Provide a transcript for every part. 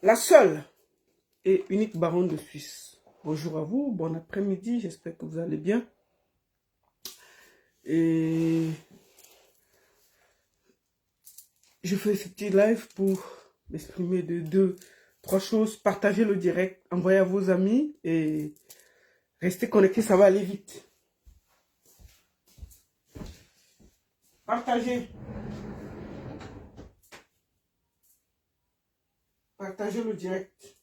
la seule et unique baronne de Suisse. Bonjour à vous, bon après-midi, j'espère que vous allez bien. Et je fais ce petit live pour m'exprimer de trois choses. Partagez le direct, envoyez à vos amis et restez connectés, ça va aller vite. Partagez. Partagez le direct.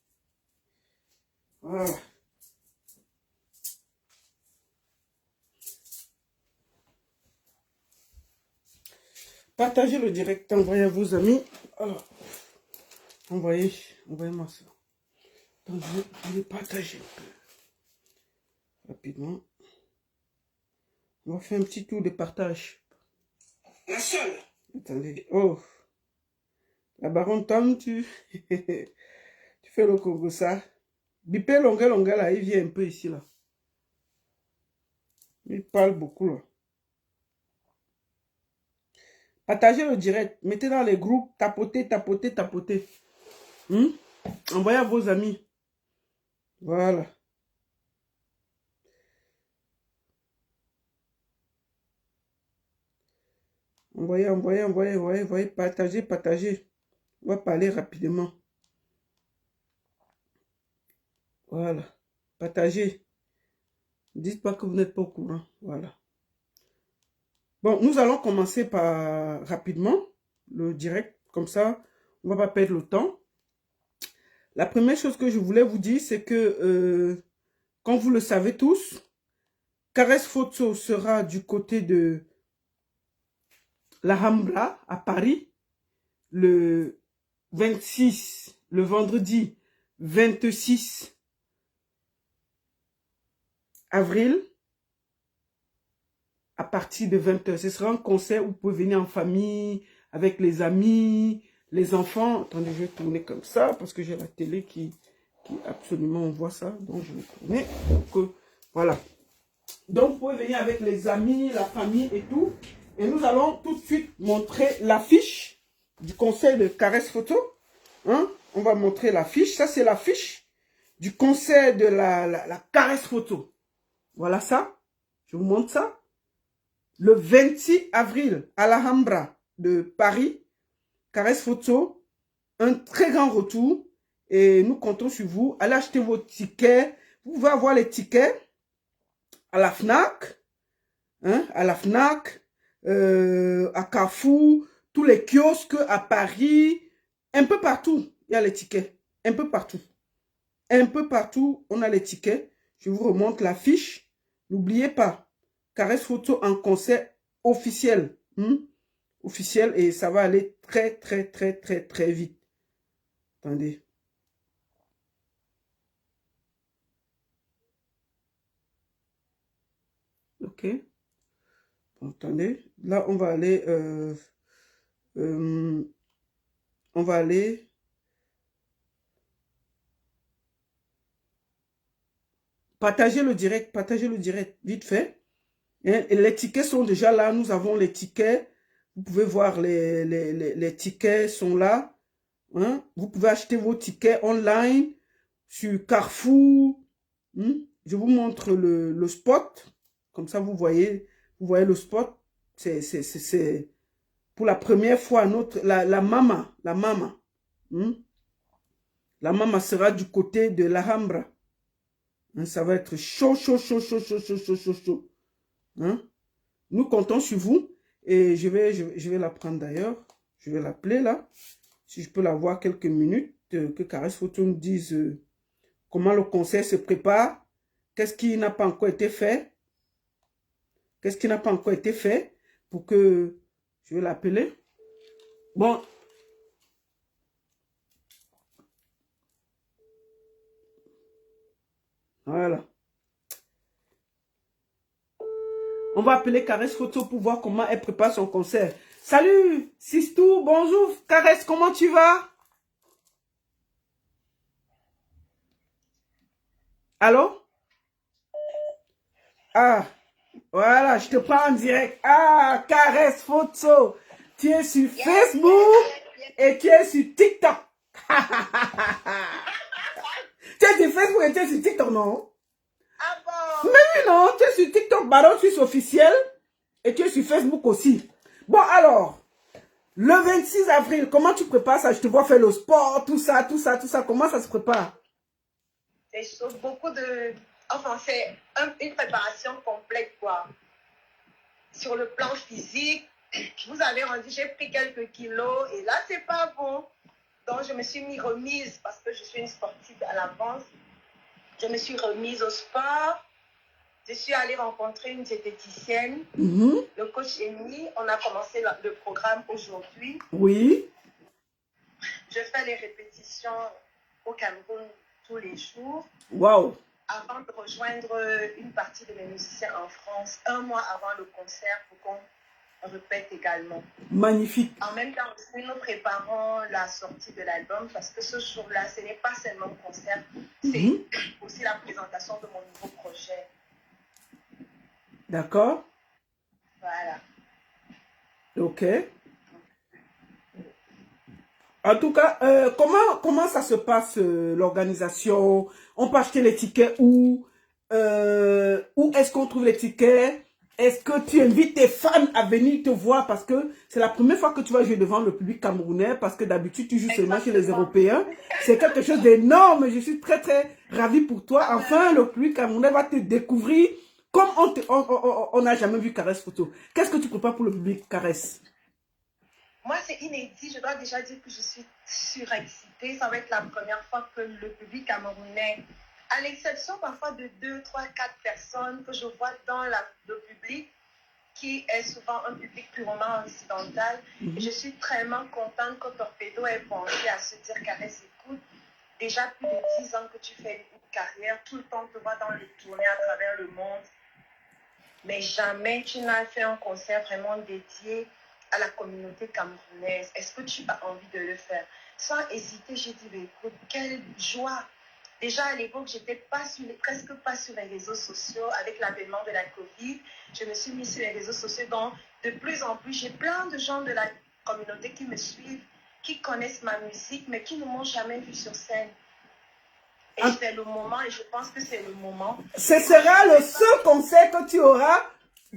Voilà. Partagez le direct, envoyez à vos amis. Alors, envoyez-moi ça. Donc, je vais partager un peu. Rapidement. On va faire un petit tour de partage. La seule. Attendez. Oh. La baronne Tom, tu fais le Congo ça. Bipé longue là, il vient un peu ici là. Il parle beaucoup là. Partagez le direct. Mettez dans les groupes. Tapotez. Envoyez à vos amis. Voilà. Envoyez. Partagez. On va parler rapidement. Voilà. Partagez. Ne dites pas que vous n'êtes pas au courant. Voilà. Bon, nous allons commencer par rapidement le direct. Comme ça, on ne va pas perdre le temps. La première chose que je voulais vous dire, c'est que, comme vous le savez tous, Caresse Photo sera du côté de la Rambla à Paris le 26, le vendredi 26 avril à partir de 20 h. Ce sera un concert où vous pouvez venir en famille, avec les amis, les enfants. Attendez, je vais tourner comme ça parce que j'ai la télé qui absolument, on voit ça. Donc, je vais tourner. Donc, voilà. Donc, vous pouvez venir avec les amis, la famille et tout. Et nous allons tout de suite montrer l'affiche du concert de Caresse Photo. Hein? On va montrer l'affiche. Ça, c'est l'affiche du concert de la Caresse Photo. Voilà ça. Je vous montre ça. Le 26 avril à la Rambla de Paris. Caresse Photo. Un très grand retour. Et nous comptons sur vous. Allez acheter vos tickets. Vous pouvez avoir les tickets à la FNAC. Hein, à la FNAC. À Carrefour, tous les kiosques à Paris, un peu partout, il y a les tickets, un peu partout, on a les tickets. Je vous remonte l'affiche. N'oubliez pas, Caresse Photo en concert officiel, officiel, et ça va aller très vite. Attendez. Ok. Attendez, là on va aller, partager le direct, vite fait. Et les tickets sont déjà là, nous avons les tickets, vous pouvez voir les tickets sont là. Hein? Vous pouvez acheter vos tickets online sur Carrefour. Je vous montre le spot, comme ça vous voyez le spot. C'est pour la première fois, la mama. La mama sera du côté de la Rambla. Hein, ça va être chaud. Hein? Nous comptons sur vous. Et je vais la prendre d'ailleurs. Je vais l'appeler là. Si je peux la voir quelques minutes. Que Caresse Photo nous dise comment le concert se prépare. Qu'est-ce qui n'a pas encore été fait. Pour que je vais l'appeler. Bon. Voilà. On va appeler Caresse Photo pour voir comment elle prépare son concert. Salut, Sistou, bonjour, Caresse, comment tu vas? Allô? Ah, voilà, je te prends en direct. Ah, Caresse Photo, tu es sur Facebook et tu es sur TikTok. Tu es sur Facebook et tu es sur TikTok, non? Ah bon? Mais oui, non, tu es sur TikTok, Baron Suisse officiel, et tu es sur Facebook aussi. Bon, alors, le 26 avril, comment tu prépares ça? Je te vois faire le sport, tout ça, tout ça, tout ça. Comment ça se prépare? C'est beaucoup de... Enfin, c'est une préparation complète, quoi. Sur le plan physique, vous avez rendu, j'ai pris quelques kilos et là, c'est pas bon. Donc, je me suis mis remise parce que je suis une sportive à l'avance. Je me suis remise au sport. Je suis allée rencontrer une diététicienne, le coach Amy. On a commencé le programme aujourd'hui. Oui. Je fais les répétitions au Cameroun tous les jours. Waouh. Avant de rejoindre une partie de mes musiciens en France, un mois avant le concert pour qu'on répète également. Magnifique. En même temps aussi, nous préparons la sortie de l'album parce que ce jour-là, ce n'est pas seulement un concert, c'est aussi la présentation de mon nouveau projet. D'accord. Voilà. Ok. En tout cas, comment ça se passe, l'organisation? On peut acheter les tickets où? Où est-ce qu'on trouve les tickets? Est-ce que tu invites tes fans à venir te voir? Parce que c'est la première fois que tu vas jouer devant le public camerounais. Parce que d'habitude, tu joues seulement chez les Européens. C'est quelque chose d'énorme. Je suis très, très ravie pour toi. Enfin, le public camerounais va te découvrir comme on n'a jamais vu Caresse Photo. Qu'est-ce que tu prépares pour le public Caresse? Moi, c'est inédit. Je dois déjà dire que je suis surexcitée. Ça va être la première fois que le public camerounais, à l'exception parfois de 2, 3, 4 personnes que je vois dans le public, qui est souvent un public purement occidental. Et je suis vraiment contente que Torpedo ait pensé à se dire, Caresse, écoute, déjà plus de 10 ans que tu fais une carrière, tout le temps tu vas dans les tournées à travers le monde, mais jamais tu n'as fait un concert vraiment dédié à la communauté camerounaise. Est-ce que tu as envie de le faire? Sans hésiter, j'ai dit, écoute, quelle joie! Déjà à l'époque, j'étais presque pas sur les réseaux sociaux avec l'avènement de la Covid. Je me suis mise sur les réseaux sociaux. Donc, de plus en plus, j'ai plein de gens de la communauté qui me suivent, qui connaissent ma musique, mais qui ne m'ont jamais vue sur scène. Et c'est le moment, et je pense que c'est le moment. Ce sera le seul concert que tu auras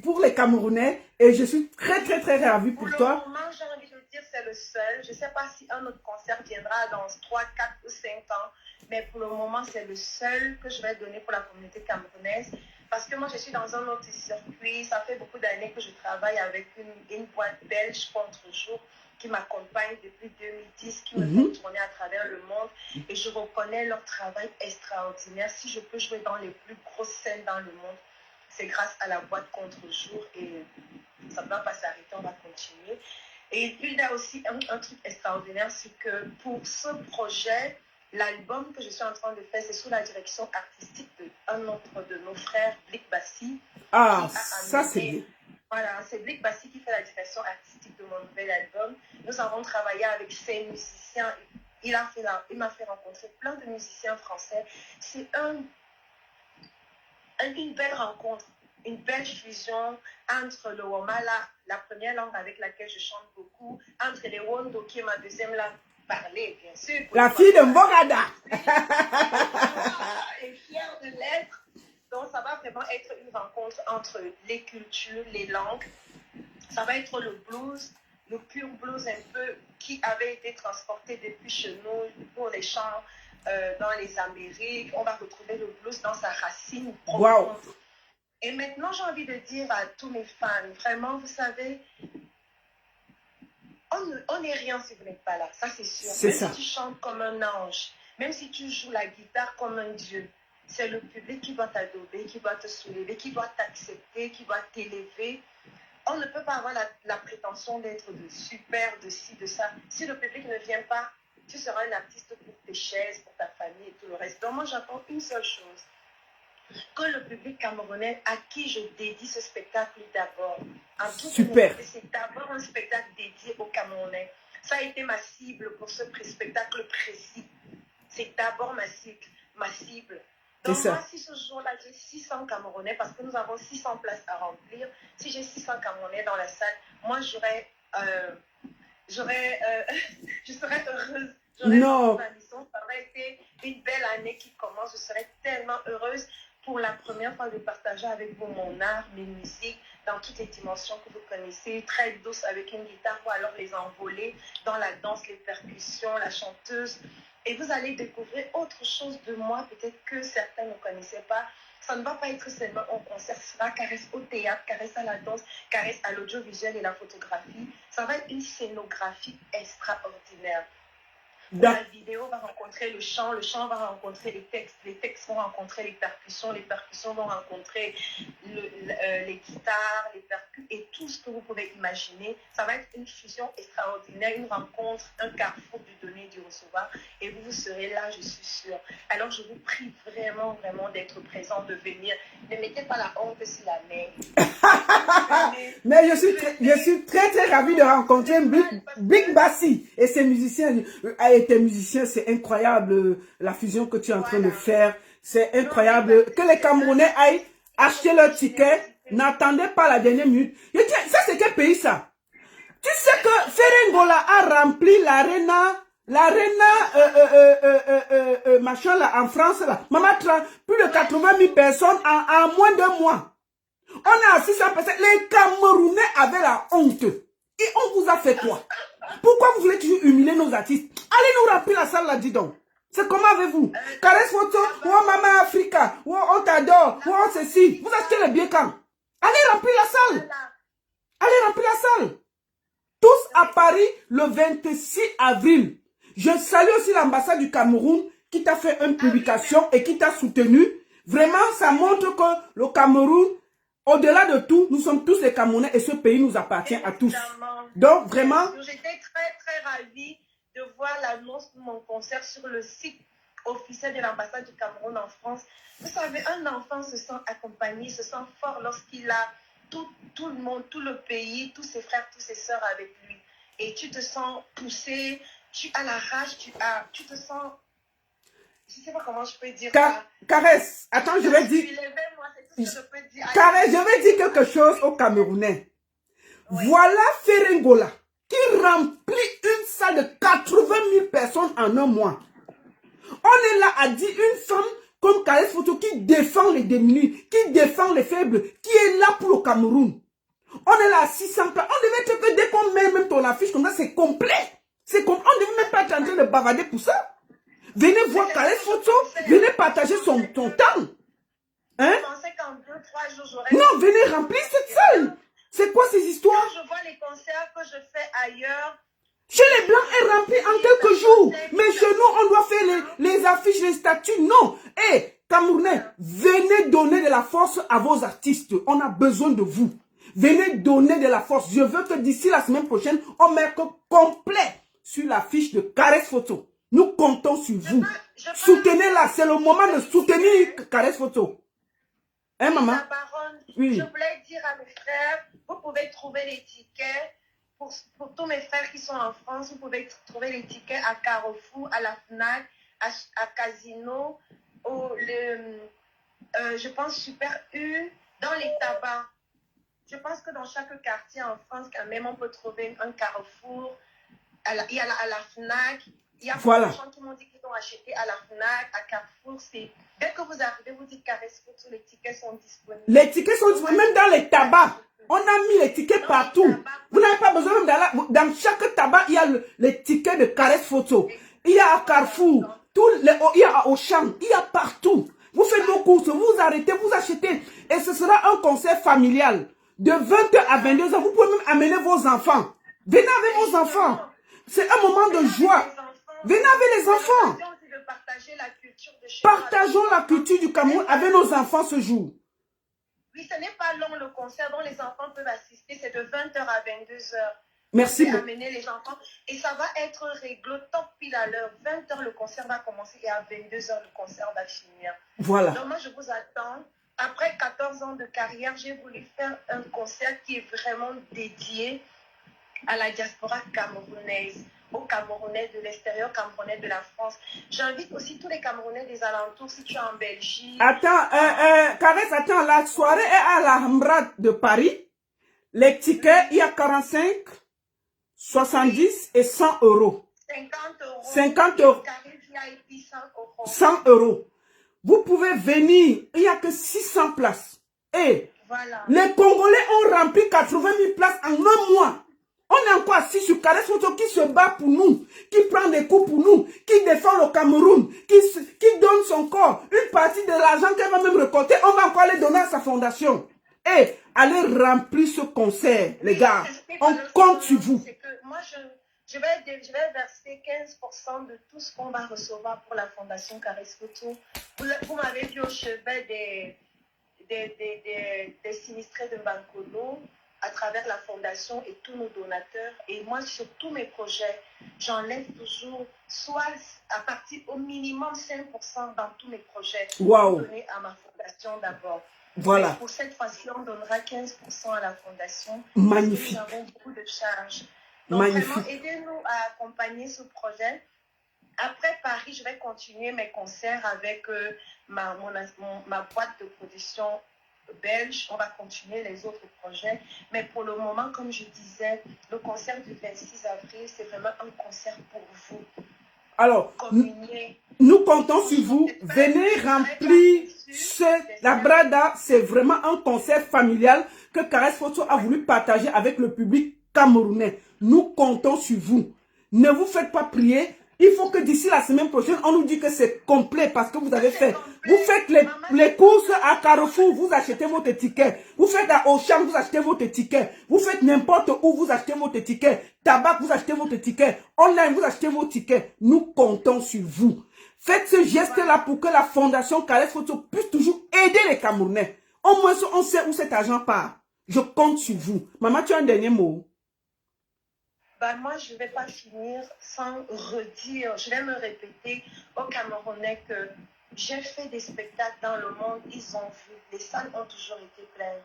pour les Camerounais. Et je suis très, très, très ravie pour toi. Pour le moment, j'ai envie de dire c'est le seul. Je ne sais pas si un autre concert viendra dans 3, 4 ou 5 ans. Mais pour le moment, c'est le seul que je vais donner pour la communauté camerounaise. Parce que moi, je suis dans un autre circuit. Ça fait beaucoup d'années que je travaille avec une boîte belge contre-jour qui m'accompagne depuis 2010, qui me fait tourner à travers le monde. Et je reconnais leur travail extraordinaire. Si je peux jouer dans les plus grosses scènes dans le monde, c'est grâce à la boîte contre-jour. Et ça ne va pas s'arrêter, on va continuer. Et il y a aussi un truc extraordinaire, c'est que pour ce projet, l'album que je suis en train de faire, c'est sous la direction artistique d'un autre de nos frères, Blick Bassi. Ah, ça c'est bien. Voilà, c'est Blick Bassi qui fait la direction artistique de mon nouvel album. Nous avons travaillé avec ces musiciens. Il m'a fait rencontrer plein de musiciens français. C'est une belle rencontre, une belle fusion entre le Womala, la première langue avec laquelle je chante beaucoup, entre les Wondo, qui est ma deuxième langue parlée, bien sûr. La fille de Mbogada. Et fière de l'être. Donc, ça va vraiment être une rencontre entre les cultures, les langues. Ça va être le blues, le pur blues un peu qui avait été transporté depuis chez nous pour les chants dans les Amériques. On va retrouver le blues dans sa racine profonde. Wow. Et maintenant, j'ai envie de dire à tous mes fans, vraiment, vous savez, on n'est rien si vous n'êtes pas là, ça c'est sûr. Même si tu chantes comme un ange, même si tu joues la guitare comme un dieu, c'est le public qui doit t'adorer, qui doit te soulever, qui doit t'accepter, qui doit t'élever. On ne peut pas avoir la prétention d'être de super, de ci, de ça. Si le public ne vient pas, tu seras un artiste pour tes chaises, pour ta famille et tout le reste. Donc moi, j'attends une seule chose. Que le public camerounais à qui je dédie ce spectacle d'abord. En toute honnêteté, c'est d'abord un spectacle dédié aux Camerounais. Ça a été ma cible pour ce spectacle précis. C'est d'abord ma cible. Donc moi, si ce jour-là, j'ai 600 Camerounais, parce que nous avons 600 places à remplir, si j'ai 600 Camerounais dans la salle, moi, je serais heureuse. serai dans Non. ma mission. Ça va être une belle année qui commence. Je serai tellement heureuse pour la première fois de partager avec vous mon art, mes musiques, dans toutes les dimensions que vous connaissez, très douce avec une guitare ou alors les envolées, dans la danse, les percussions, la chanteuse. Et vous allez découvrir autre chose de moi, peut-être que certains ne connaissaient pas. Ça ne va pas être seulement un concert, ce sera caresse au théâtre, caresse à la danse, caresse à l'audiovisuel et la photographie. Ça va être une scénographie extraordinaire. La vidéo va rencontrer le chant va rencontrer les textes vont rencontrer les percussions vont rencontrer les guitares, les percus et tout ce que vous pouvez imaginer. Ça va être une fusion extraordinaire, une rencontre, un carrefour du donner et du recevoir. Et vous serez là, je suis sûre. Alors je vous prie vraiment, vraiment d'être présent, de venir. Ne mettez pas la honte sur la main. Mais je suis très ravie de rencontrer Big Bassi et ses musiciens. Et tes musiciens, c'est incroyable la fusion que tu es en train de faire. C'est incroyable que les Camerounais aillent acheter leur ticket. N'attendez pas la dernière minute. Je dis, ça c'est quel pays ça? Tu sais que Ferengola a rempli l'arena machin là en France là. Maman, plus de 80 000 personnes en moins d'un mois. On a 600 personnes. Les Camerounais avaient la honte. Et on vous a fait quoi? Pourquoi vous voulez toujours humilier nos artistes? Allez nous remplir la salle là, dis donc. C'est comment avez-vous? Caresse photo, ou Maman Africa, ou on t'adore, ou on ceci. Vous achetez les billets quand? Allez remplir la salle. Allez remplir la salle. Tous à Paris le 26 avril. Je salue aussi l'ambassade du Cameroun qui t'a fait une publication et qui t'a soutenu. Vraiment, ça montre que le Cameroun, au-delà de tout, nous sommes tous les Camerounais et ce pays nous appartient à tous. Donc, vraiment... J'étais très ravie de voir l'annonce de mon concert sur le site officiel de l'ambassade du Cameroun en France. Vous savez, un enfant se sent accompagné, se sent fort lorsqu'il a tout le monde, tout le pays, tous ses frères, toutes ses sœurs avec lui. Et tu te sens poussé, tu as la rage, tu te sens... Je ne sais pas comment je peux dire ça. Caresse, attends, je vais dire... Caresse, je vais dire quelque chose aux Camerounais. Oui. Voilà Ferengola qui remplit une salle de 80 000 personnes en un mois. On est là à dire une femme comme Caresse Photo qui défend les démunis, qui défend les faibles, qui est là pour le Cameroun. On est là à 600 places. On devait être que dès qu'on met même ton affiche comme ça, c'est complet. C'est complet. On ne devait même pas être en train de bavader pour ça. Venez voir Caresse Photo, venez partager son temps. Hein? Non, venez remplir cette salle. C'est quoi ces histoires? Quand je vois les concerts que je fais ailleurs. Chez les Blancs est rempli en quelques jours. Mais chez nous, on doit faire les affiches, les statuts. Non. Hé, Camerounais, venez donner de la force à vos artistes. On a besoin de vous. Venez donner de la force. Je veux que d'ici la semaine prochaine, on mette complet sur l'affiche de Caresse Photo. Nous comptons sur vous. Soutenez-la. C'est le moment de soutenir Caresse Photo. Hein, maman? La baronne, oui. Je voulais dire à mes frères, vous pouvez trouver les tickets pour tous mes frères qui sont en France. Vous pouvez trouver les tickets à Carrefour, à la FNAC, à Casino, je pense Super U, dans les tabacs. Je pense que dans chaque quartier en France, quand même, on peut trouver un Carrefour. Il y a à la FNAC. Il y a beaucoup de gens qui m'ont dit qu'ils ont acheté à la FNAC, à Carrefour. Dès que vous arrivez, vous dites Caresse Photo, les tickets sont disponibles. Les tickets sont disponibles, même dans les tabacs. On a mis les tickets partout. Vous n'avez pas besoin, même dans chaque tabac, il y a les tickets de Caresse Photo. Il y a à Carrefour, il y a à Auchan, il y a partout. Vous faites vos courses, vous arrêtez, vous achetez. Et ce sera un concert familial. De 20h à 22h, vous pouvez même amener vos enfants. Venez avec vos enfants. C'est un moment de joie. Venez avec les enfants. Partageons la culture du Cameroun avec nos enfants ce jour. Oui, ce n'est pas long le concert dont les enfants peuvent assister. C'est de 20h à 22h. Merci beaucoup. Amener les enfants. Et ça va être réglo top pile à l'heure. 20h le concert va commencer et à 22h le concert va finir. Voilà. Donc moi je vous attends. Après 14 ans de carrière, j'ai voulu faire un concert qui est vraiment dédié à la diaspora camerounaise, aux Camerounais de l'extérieur, Camerounais de la France. J'invite aussi tous les Camerounais des alentours, si tu es en Belgique. Attends, Caresse, attends, la soirée est à la Hamra de Paris. Les tickets, il y a 45, 70 et 100 euros. 50 euros. 50 euros. Carré VIP, 100 euros. 100 euros. Vous pouvez venir. Il n'y a que 600 places. Et voilà. Les Congolais ont rempli 80 000 places en un mois. On est encore assis sur Caresse Photo qui se bat pour nous, qui prend des coups pour nous, qui défend le Cameroun, qui donne son corps. Une partie de l'argent qu'elle va même récolter, on va encore les donner à sa fondation. Et allez remplir ce concert, les gars. On compte sur vous. Moi, je vais verser 15% de tout ce qu'on va recevoir pour la fondation Caresse Photo. Vous m'avez vu au chevet des sinistrés de Bankolo à travers la fondation et tous nos donateurs. Et moi, sur tous mes projets, j'enlève toujours soit à partir au minimum 5% dans tous mes projets pour donner à ma fondation d'abord. Voilà. Mais pour cette fois-ci, on donnera 15% à la fondation. Magnifique. Parce que nous avons beaucoup de charges. Donc vraiment, aidez-nous à accompagner ce projet. Après Paris, je vais continuer mes concerts avec ma boîte de production belge. On va continuer les autres projets. Mais pour le moment, comme je disais, le concert du 26 avril, c'est vraiment un concert pour vous. Alors, nous comptons sur vous. Venez remplir la Brada. C'est vraiment un concert familial que Caresse Photo a voulu partager avec le public camerounais. Nous comptons sur vous. Ne vous faites pas prier. Il faut que d'ici la semaine prochaine, on nous dit que c'est complet parce que vous avez fait. Vous faites les courses à Carrefour, vous achetez votre ticket. Vous faites à Auchan, vous achetez votre ticket. Vous faites n'importe où, vous achetez votre ticket. Tabac, vous achetez votre ticket. Online, vous achetez vos tickets. Nous comptons sur vous. Faites ce geste-là pour que la fondation Caresse Photo puisse toujours aider les Camerounais. Au moins, on sait où cet argent part. Je compte sur vous. Maman, tu as un dernier mot? Moi, je ne vais pas finir sans redire, je vais me répéter aux Camerounais que j'ai fait des spectacles dans le monde, ils ont vu, les salles ont toujours été pleines.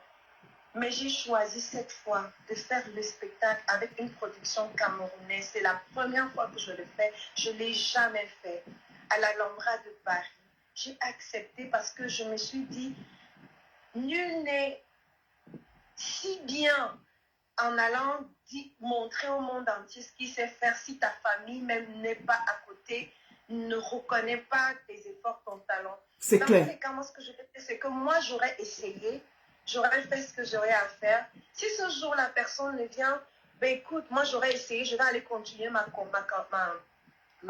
Mais j'ai choisi cette fois de faire le spectacle avec une production camerounaise. C'est la première fois que je le fais, je ne l'ai jamais fait. À l'Alhambra de Paris, j'ai accepté parce que je me suis dit, nul n'est si bien en allant montrer au monde entier ce qu'il sait faire si ta famille même n'est pas à côté, ne reconnaît pas tes efforts, ton talent. C'est clair. Dans tous les cas, moi, ce que je fais, c'est que moi, j'aurais essayé, j'aurais fait ce que j'aurais à faire. Si ce jour, la personne ne vient, ben écoute, moi, j'aurais essayé, je vais aller continuer ma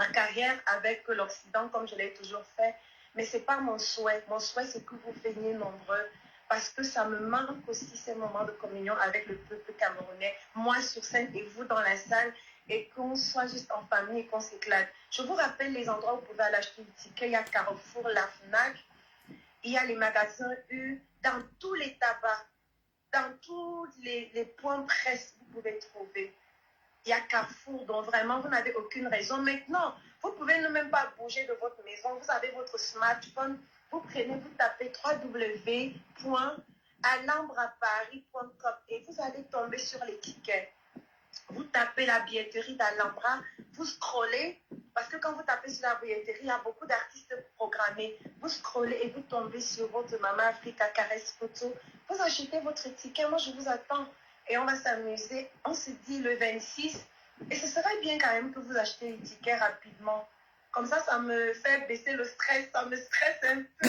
carrière avec l'Occident comme je l'ai toujours fait. Mais ce n'est pas mon souhait. Mon souhait, c'est que vous veniez nombreux. Parce que ça me manque aussi ces moments de communion avec le peuple camerounais, moi sur scène et vous dans la salle, et qu'on soit juste en famille et qu'on s'éclate. Je vous rappelle les endroits où vous pouvez aller acheter des tickets. Il y a Carrefour, la FNAC, il y a les magasins U, dans tous les tabacs, dans tous les points presse, vous pouvez trouver. Il y a Carrefour, donc vraiment, vous n'avez aucune raison. Maintenant, vous pouvez ne même pas bouger de votre maison. Vous avez votre smartphone. Vous prenez, vous tapez www.alambraparis.com et vous allez tomber sur les tickets. Vous tapez la billetterie d'Alhambra, vous scrollez, parce que quand vous tapez sur la billetterie, il y a beaucoup d'artistes programmés. Vous scrollez et vous tombez sur votre Maman Africa Caresse Photo. Vous achetez votre ticket, moi je vous attends. Et on va s'amuser. On se dit le 26. Et ce serait bien quand même que vous achetez les tickets rapidement. Comme ça me fait baisser le stress. Ça me stresse un peu.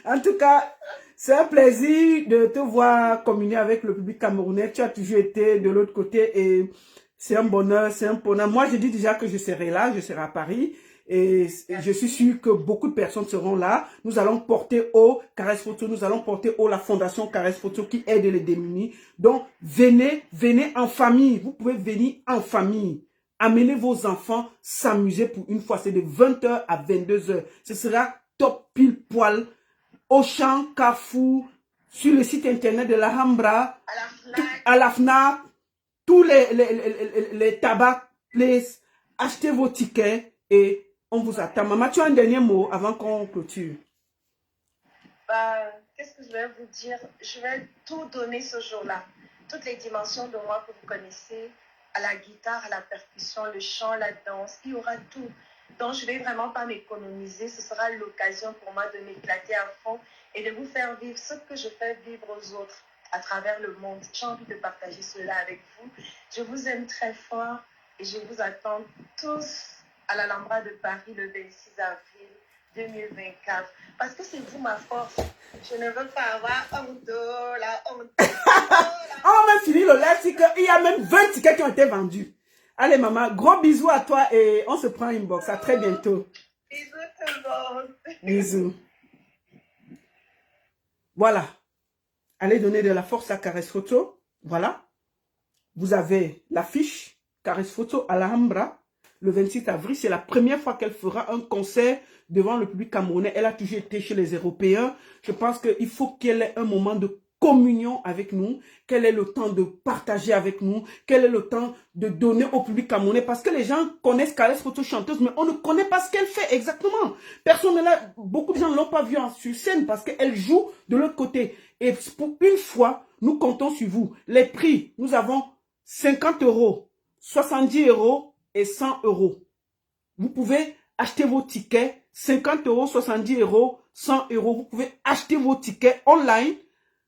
En tout cas, c'est un plaisir de te voir communier avec le public camerounais. Tu as toujours été de l'autre côté et c'est un bonheur, c'est un bonheur. Moi, je dis déjà que je serai là, je serai à Paris. Et je suis sûr que beaucoup de personnes seront là. Nous allons porter haut Caresse Photo, nous allons porter haut la fondation Caresse Photo qui aide les démunis. Donc, venez en famille. Vous pouvez venir en famille. Amenez vos enfants s'amuser pour une fois. C'est de 20h à 22h. Ce sera top pile poil. Auchan, Carrefour, sur le site internet de la Hambra, à la FNAC, tous les tabac place. Achetez vos tickets et on vous attend. Maman, tu as un dernier mot avant qu'on clôture? Qu'est-ce que je vais vous dire? Je vais tout donner ce jour-là. Toutes les dimensions de moi que vous connaissez, à la guitare, à la percussion, le chant, la danse, il y aura tout. Donc, je ne vais vraiment pas m'économiser. Ce sera l'occasion pour moi de m'éclater à fond et de vous faire vivre ce que je fais vivre aux autres à travers le monde. J'ai envie de partager cela avec vous. Je vous aime très fort et je vous attends tous à l'Alhambra de Paris le 26 avril 2024. Parce que c'est vous ma force. Je ne veux pas avoir honte, la honte. On va même finir le live, c'est qu'il y a même 20 tickets qui ont été vendus. Allez maman, gros bisous à toi et on se prend une box. À très bientôt. Bisous tout le monde. Bisous. Voilà. Allez donner de la force à Caresse Photo. Voilà. Vous avez l'affiche Caresse Photo à l'Alhambra le 26 avril. C'est la première fois qu'elle fera un concert devant le public camerounais. Elle a toujours été chez les Européens. Je pense qu'il faut qu'elle ait un moment de communion avec nous, qu'elle ait le temps de partager avec nous, qu'elle ait le temps de donner au public camerounais, parce que les gens connaissent Caresse Photo chanteuse, mais on ne connaît pas ce qu'elle fait exactement. Personne là, beaucoup de gens ne l'ont pas vue sur scène parce qu'elle joue de l'autre côté. Et pour une fois, nous comptons sur vous. Les prix, nous avons 50 €, 70 € et 100 €. Vous pouvez acheter vos tickets, 50 €, 70 €, 100 €. Vous pouvez acheter vos tickets online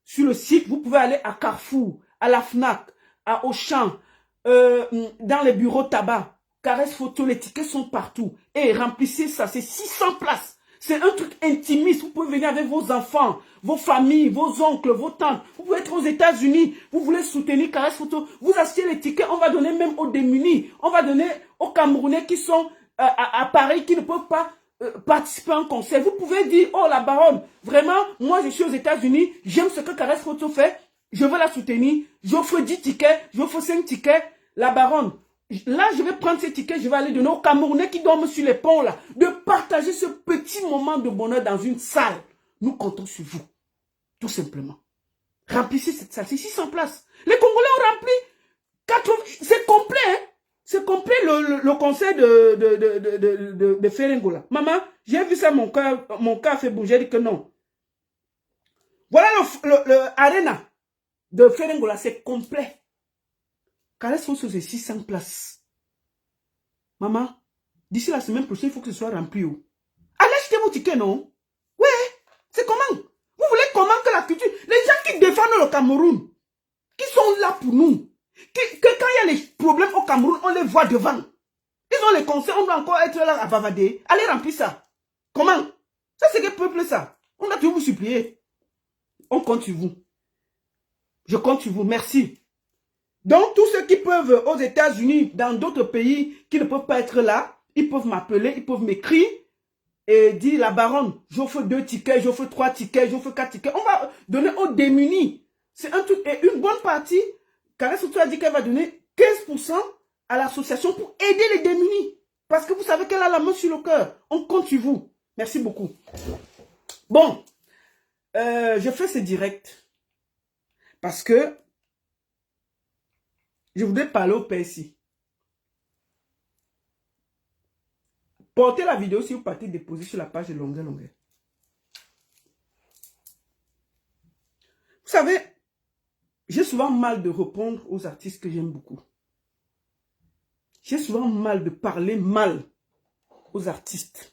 sur le site. Vous pouvez aller à Carrefour, à la FNAC, à Auchan, dans les bureaux tabac. Caresse Photo, les tickets sont partout. Et remplissez ça, c'est 600 places. C'est un truc intimiste. Vous pouvez venir avec vos enfants, vos familles, vos oncles, vos tantes. Vous pouvez être aux États-Unis. Vous voulez soutenir Caresse Photo. Vous achetez les tickets. On va donner même aux démunis. On va donner aux Camerounais qui sont à Paris, qui ne peuvent pas participer à un concert. Vous pouvez dire, oh la baronne, vraiment, moi je suis aux États-Unis. J'aime ce que Caresse Photo fait. Je veux la soutenir. J'offre 10 tickets. J'offre 5 tickets. La baronne. Là, je vais prendre ces tickets, je vais aller donner aux Camerounais qui dorment sur les ponts là, de partager ce petit moment de bonheur dans une salle. Nous comptons sur vous, tout simplement. Remplissez cette salle, c'est 600 places. Les Congolais ont rempli 80, c'est complet, hein. C'est complet le concert de Ferengola. Maman, j'ai vu ça, mon cœur a fait bouger, j'ai dit que non. Voilà le arena de Ferengola, c'est complet. Caresse Photo, c'est 600 places. Maman, d'ici la semaine prochaine, il faut que ce soit rempli. Allez acheter vos tickets, non? Ouais, c'est comment? Vous voulez comment que la culture... Les gens qui défendent le Cameroun, qui sont là pour nous, que quand il y a les problèmes au Cameroun, on les voit devant. Ils ont les conseils, on doit encore être là à bavader. Allez remplir ça. Comment? Ça, c'est quel peuple, ça? On doit toujours vous supplier. On compte sur vous. Je compte sur vous. Merci. Donc, tous ceux qui peuvent aux États-Unis, dans d'autres pays qui ne peuvent pas être là, ils peuvent m'appeler, ils peuvent m'écrire et dire, la baronne, j'offre 2 tickets, j'offre 3 tickets, j'offre 4 tickets. On va donner aux démunis. C'est un truc, et une bonne partie, Caresse Photo a dit qu'elle va donner 15% à l'association pour aider les démunis. Parce que vous savez qu'elle a la main sur le cœur. On compte sur vous. Merci beaucoup. Bon, je fais ce direct parce que je voudrais parler au PSI. Portez la vidéo si vous partez déposer sur la page de Longueur. Vous savez, j'ai souvent mal de répondre aux artistes que j'aime beaucoup. J'ai souvent mal de parler mal aux artistes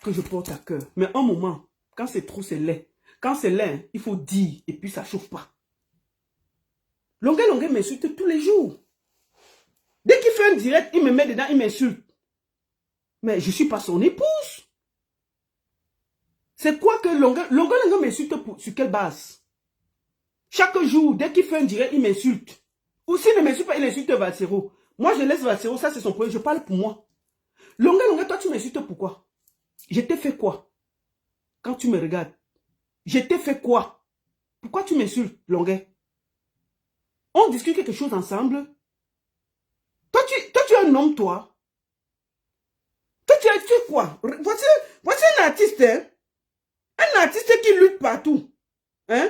que je porte à cœur. Mais un moment, quand c'est trop, c'est laid. Quand c'est laid, il faut dire et puis ça ne chauffe pas. Longueur m'insulte tous les jours. Dès qu'il fait un direct, il me met dedans, il m'insulte. Mais je ne suis pas son épouse. C'est quoi que Longueur m'insulte sur quelle base? Chaque jour, dès qu'il fait un direct, il m'insulte. Ou s'il ne m'insulte pas, il insulte Valsero. Moi, je laisse Valsero, ça c'est son problème, je parle pour moi. Longueur, toi tu m'insultes pourquoi? Je t'ai fait quoi? Quand tu me regardes, je t'ai fait quoi? Pourquoi tu m'insultes, Longueur? On discute quelque chose ensemble. Toi, tu es un homme, toi. Toi, tu es quoi? Voici un artiste, hein? Un artiste qui lutte partout. Hein?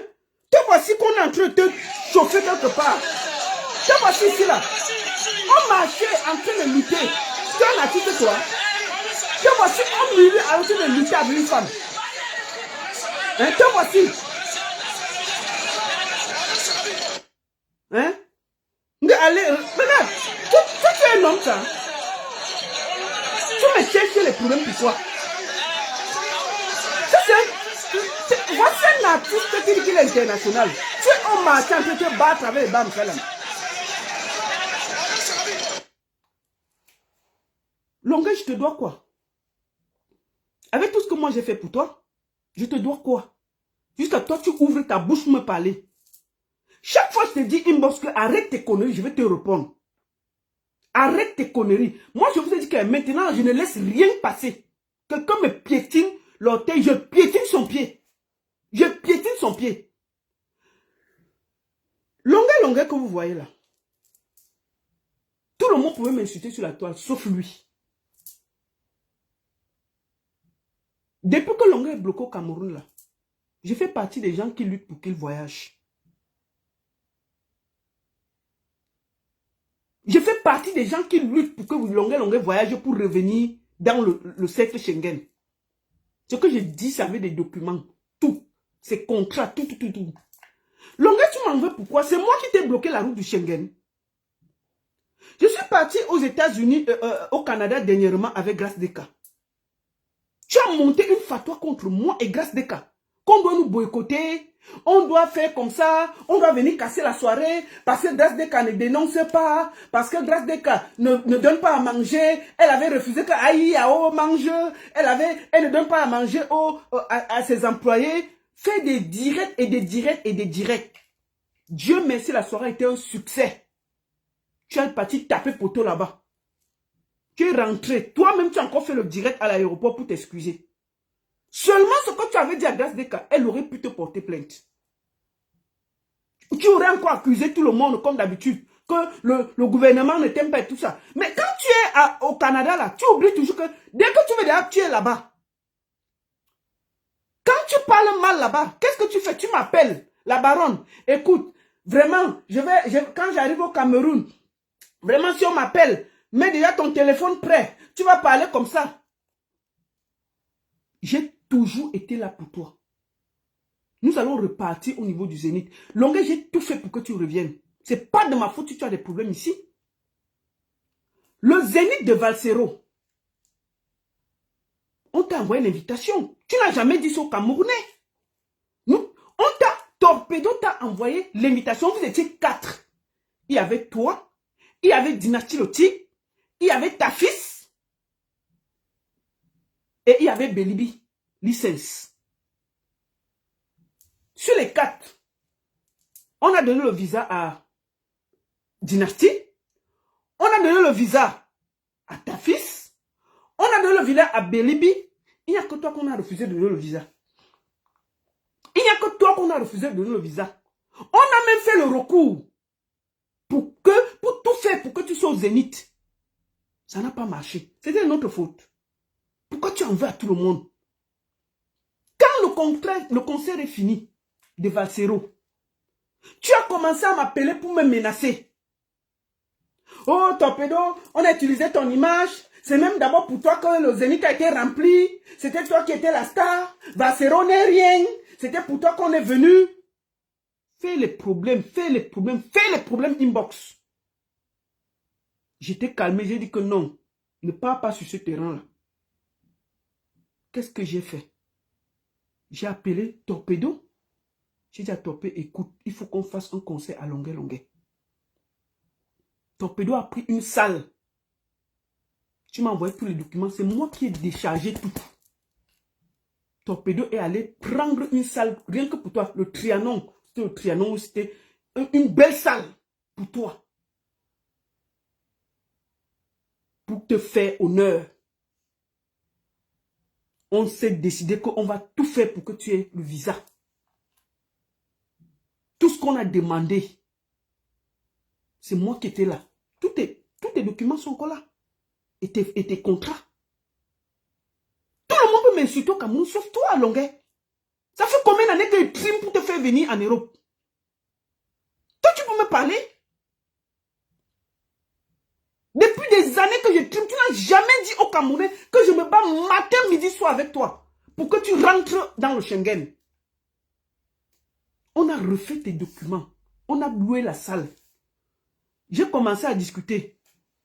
Toi, voici qu'on est en train de te chauffer quelque part. Toi, voici ici, là. On marchait en train de lutter. Tu es un artiste, toi. Toi, voici on milieu en train de lutter avec une femme. Hein? Toi, voici. Hein? Allez, regarde. Toi, tu es un homme, ça. Tu me cherches les problèmes, pourquoi? Voici un artiste qui dit qu'il est international. Tu es un marchand qui te battre avec les bams. Longuet, je te dois quoi? Avec tout ce que moi j'ai fait pour toi, je te dois quoi? Jusqu'à toi, tu ouvres ta bouche pour me parler. Chaque fois, je te dis, inbox, que arrête tes conneries, je vais te répondre. Arrête tes conneries. Moi, je vous ai dit que maintenant, je ne laisse rien passer. Quelqu'un me piétine l'orteil, je piétine son pied. Je piétine son pied. Longuet que vous voyez là. Tout le monde pouvait m'insulter sur la toile, sauf lui. Depuis que Longuet est bloqué au Cameroun là, je fais partie des gens qui luttent pour qu'il voyage. Je fais partie des gens qui luttent pour que Longuet voyage pour revenir dans le cercle Schengen. Ce que je dis, ça avait des documents. Tout. Ces contrats, tout. Longuet, tu m'en veux pourquoi? C'est moi qui t'ai bloqué la route du Schengen. Je suis parti aux États-Unis, au Canada dernièrement avec Grace Deka. Tu as monté une fatwa contre moi et Grace Deka. Qu'on doit nous boycotter, on doit faire comme ça, on doit venir casser la soirée, parce que Grace Deka ne dénonce pas, parce que Grace Deka ne donne pas à manger, elle avait refusé que Aïe-Yao mange, elle ne donne pas à manger à ses employés, fait des directs et des directs et des directs. Dieu merci, la soirée était un succès. Tu es parti taper poteau là-bas. Tu es rentré, toi-même tu as encore fait le direct à l'aéroport pour t'excuser. Seulement ce que tu avais dit à Grace Deka, elle aurait pu te porter plainte. Tu aurais encore accusé tout le monde comme d'habitude, que le gouvernement ne t'aime pas et tout ça. Mais quand tu es au Canada là, tu oublies toujours que dès que tu veux déjà, tu es là-bas. Quand tu parles mal là-bas, qu'est-ce que tu fais? Tu m'appelles, la baronne. Écoute, vraiment, quand j'arrive au Cameroun, vraiment si on m'appelle, mets déjà ton téléphone prêt. Tu vas parler comme ça. J'ai toujours été là pour toi. Nous allons repartir au niveau du Zénith. Longuet, j'ai tout fait pour que tu reviennes. Ce n'est pas de ma faute si tu as des problèmes ici. Le Zénith de Valsero, on t'a envoyé l'invitation. Tu n'as jamais dit ça aux Camerounais. Torpedo t'a envoyé l'invitation. Vous étiez 4. Il y avait toi, il y avait Dynastie Loti, il y avait ta fils, et il y avait Belibi, licence. Sur les 4, on a donné le visa à Dynastie, on a donné le visa à ta fils, on a donné le visa à Belibi. Il n'y a que toi qu'on a refusé de donner le visa. Il n'y a que toi qu'on a refusé de donner le visa. On a même fait le recours pour tout faire pour que tu sois au Zénith. Ça n'a pas marché. C'était notre faute. Pourquoi tu en veux à tout le monde? Quand le concert est fini de Valsero, tu as commencé à m'appeler pour me menacer. Oh, Torpedo, on a utilisé ton image. C'est même d'abord pour toi que le Zénith a été rempli. C'était toi qui étais la star. Valsero n'est rien. C'était pour toi qu'on est venu. Fais les problèmes inbox. J'étais calmé, j'ai dit que non. Ne pars pas sur ce terrain-là. Qu'est-ce que j'ai fait? J'ai appelé Torpedo. J'ai dit à Torpedo, écoute, il faut qu'on fasse un concert à Longuet. Torpedo a pris une salle. Tu m'as envoyé tous les documents. C'est moi qui ai déchargé tout. Torpedo est allé prendre une salle, rien que pour toi. Le Trianon. C'était le Trianon, c'était une belle salle pour toi. Pour te faire honneur. On s'est décidé qu'on va tout faire pour que tu aies le visa. Tout ce qu'on a demandé, c'est moi qui étais là. Tous tes documents sont encore là. Et tes contrats. Tout le monde peut m'insulter au Cameroun, sauf toi, Longuet. Ça fait combien d'années que tu trimes pour te faire venir en Europe? Toi, tu peux me parler? Depuis des années que je trime, tu n'as jamais dit au Camerounais que je me bats matin, midi, soir avec toi. Pour que tu rentres dans le Schengen. On a refait tes documents. On a loué la salle. J'ai commencé à discuter.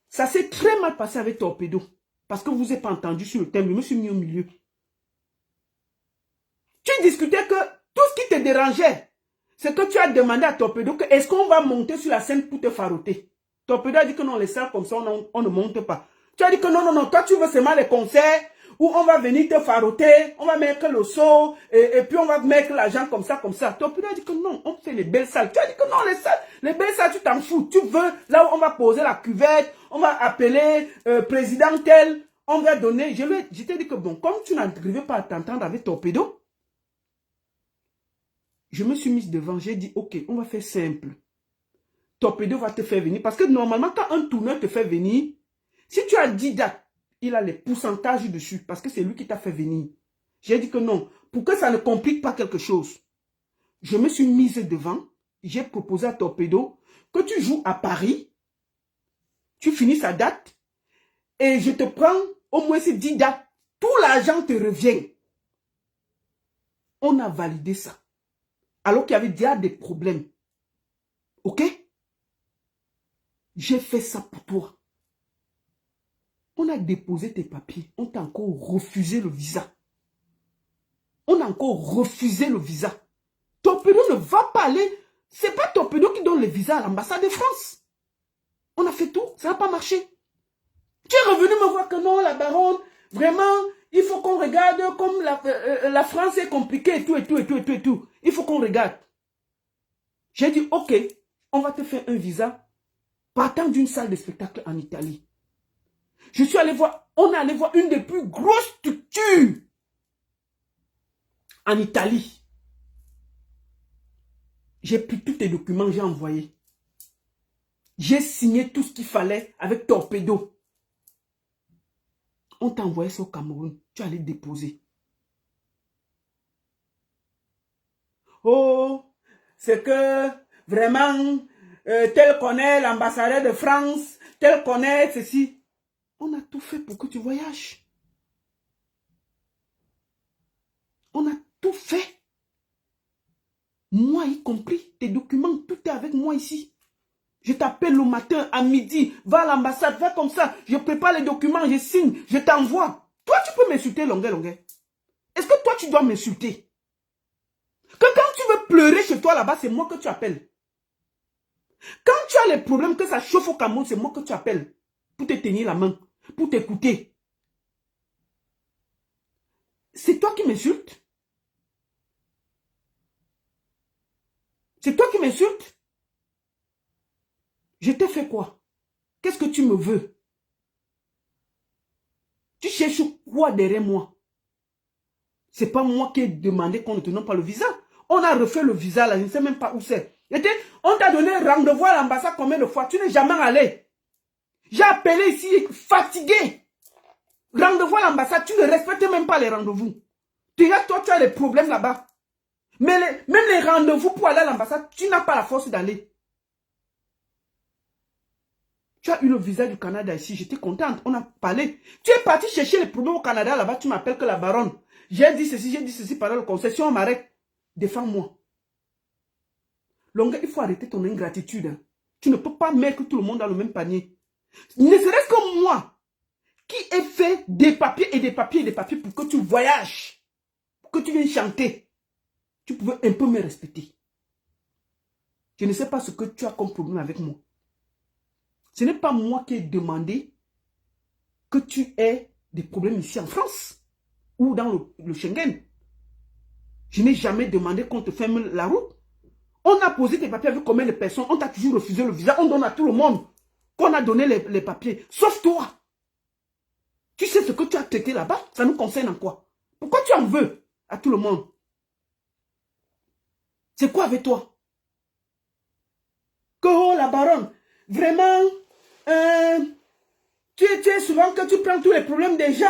Ça s'est très mal passé avec Torpedo. Parce que vous n'avez pas entendu sur le thème. Je me suis mis au milieu. Tu discutais que tout ce qui te dérangeait, c'est que tu as demandé à Torpedo que est-ce qu'on va monter sur la scène pour te faroter. Torpedo a dit que non, les salles comme ça, on ne monte pas. Tu as dit que non, non, non, toi tu veux seulement les concerts où on va venir te faroter, on va mettre le seau, et puis on va mettre l'argent comme ça, comme ça. Torpedo a dit que non, on fait les belles salles. Tu as dit que non, les belles salles, tu t'en fous. Tu veux, là où on va poser la cuvette, on va appeler président tel, on va donner. Je t'ai dit que bon, comme tu n'arrivais pas à t'entendre avec Torpedo, je me suis mise devant, j'ai dit, ok, on va faire simple. Torpedo va te faire venir, parce que normalement, quand un tourneur te fait venir, si tu as 10 dates, il a les pourcentages dessus, parce que c'est lui qui t'a fait venir. J'ai dit que non, pour que ça ne complique pas quelque chose. Je me suis mise devant, j'ai proposé à Torpedo que tu joues à Paris, tu finis sa date, et je te prends au moins ces 10 dates, tout l'argent te revient. On a validé ça. Alors qu'il y avait déjà des problèmes. Ok? J'ai fait ça pour toi. On a déposé tes papiers. On t'a encore refusé le visa. On a encore refusé le visa. Torpedo ne va pas aller. C'est pas Torpedo qui donne le visa à l'ambassade de France. On a fait tout. Ça n'a pas marché. Tu es revenu me voir que non, la baronne, vraiment, il faut qu'on regarde comme la France est compliquée et tout, et tout, et tout, et tout, et tout. Il faut qu'on regarde. J'ai dit, ok, on va te faire un visa partant d'une salle de spectacle en Italie. Je suis allé voir, on est allé voir une des plus grosses structures en Italie. J'ai pris tous tes documents, j'ai envoyé. J'ai signé tout ce qu'il fallait avec Torpedo. On t'a envoyé ça au Cameroun. Tu allais déposer. Oh, c'est que vraiment, tel qu'on est l'ambassadeur de France, tel qu'on est ceci. On a tout fait pour que tu voyages. On a tout fait. Moi y compris, tes documents, tout est avec moi ici. Je t'appelle le matin, à midi, va à l'ambassade, va comme ça. Je prépare les documents, je signe, je t'envoie. Toi, tu peux m'insulter, longueur. Est-ce que toi, tu dois m'insulter? Que quand tu veux pleurer chez toi là-bas, c'est moi que tu appelles. Quand tu as les problèmes, que ça chauffe au Cameroun, c'est moi que tu appelles. Pour te tenir la main, pour t'écouter. C'est toi qui m'insultes? C'est toi qui m'insultes? Je t'ai fait quoi? Qu'est-ce que tu me veux? Tu cherches quoi derrière moi? C'est pas moi qui ai demandé qu'on ne te donne pas le visa. On a refait le visa là, je ne sais même pas où c'est. On t'a donné rendez-vous à l'ambassade combien de fois? Tu n'es jamais allé. J'ai appelé ici fatigué. Rendez-vous à l'ambassade, tu ne respectes même pas les rendez-vous. Toi, tu as des problèmes là-bas. Mais même les rendez-vous pour aller à l'ambassade, tu n'as pas la force d'aller. Tu as eu le visa du Canada ici, j'étais contente, on a parlé. Tu es parti chercher les problèmes au Canada là-bas, tu m'appelles que la baronne. J'ai dit ceci pendant le conseil, si on m'arrête, défends-moi. Longue, il faut arrêter ton ingratitude. Hein. Tu ne peux pas mettre tout le monde dans le même panier. Ne serait-ce que moi, qui ai fait des papiers et des papiers et des papiers pour que tu voyages, pour que tu viennes chanter. Tu pouvais un peu me respecter. Je ne sais pas ce que tu as comme problème avec moi. Ce n'est pas moi qui ai demandé que tu aies des problèmes ici en France ou dans le Schengen. Je n'ai jamais demandé qu'on te ferme la route. On a posé tes papiers avec combien de personnes, on t'a toujours refusé le visa, on donne à tout le monde qu'on a donné les papiers, sauf toi. Tu sais ce que tu as traité là-bas, ça nous concerne en quoi? Pourquoi tu en veux à tout le monde? C'est quoi avec toi? Que oh, la baronne, vraiment, tu es souvent que tu prends tous les problèmes des gens,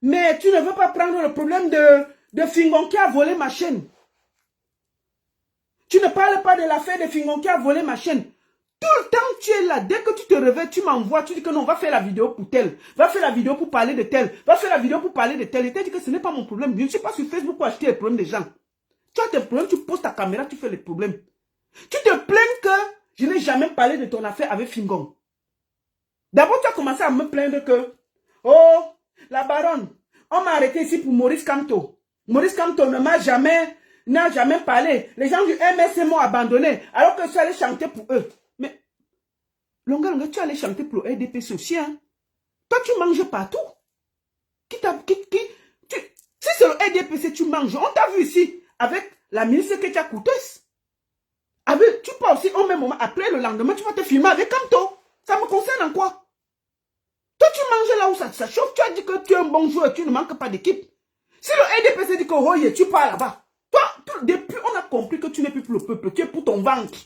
mais tu ne veux pas prendre le problème de Fingon qui a volé ma chaîne. Tu ne parles pas de l'affaire de Fingon qui a volé ma chaîne. Tout le temps, tu es là. Dès que tu te réveilles, tu m'envoies. Tu dis que non, va faire la vidéo pour tel. Va faire la vidéo pour parler de tel. Va faire la vidéo pour parler de tel. Et tu dis que ce n'est pas mon problème. Je ne suis pas sur Facebook pour acheter les problèmes des gens. Tu as tes problèmes, tu poses ta caméra, tu fais les problèmes. Tu te plains que je n'ai jamais parlé de ton affaire avec Fingon. D'abord, tu as commencé à me plaindre que, oh, la baronne, on m'a arrêté ici pour Maurice Kamto. Maurice Kamto n'a jamais parlé. Les gens du MSC m'ont abandonné alors que je suis allé chanter pour eux. Mais, longue, tu es allé chanter pour le RDPC aussi, hein? Toi, tu manges partout. Si c'est le RDPC, tu manges. On t'a vu ici avec la ministre que tu as coûteuse. Tu peux aussi au même moment, après le lendemain, tu vas te filmer avec Kamto. Ça me concerne en quoi? Toi, tu manges là où ça chauffe. Tu as dit que tu es un bon joueur, tu ne manques pas d'équipe. Si le RDPC dit que oh, tu pars là-bas, toi, depuis on a compris que tu n'es plus pour le peuple, tu es pour ton ventre.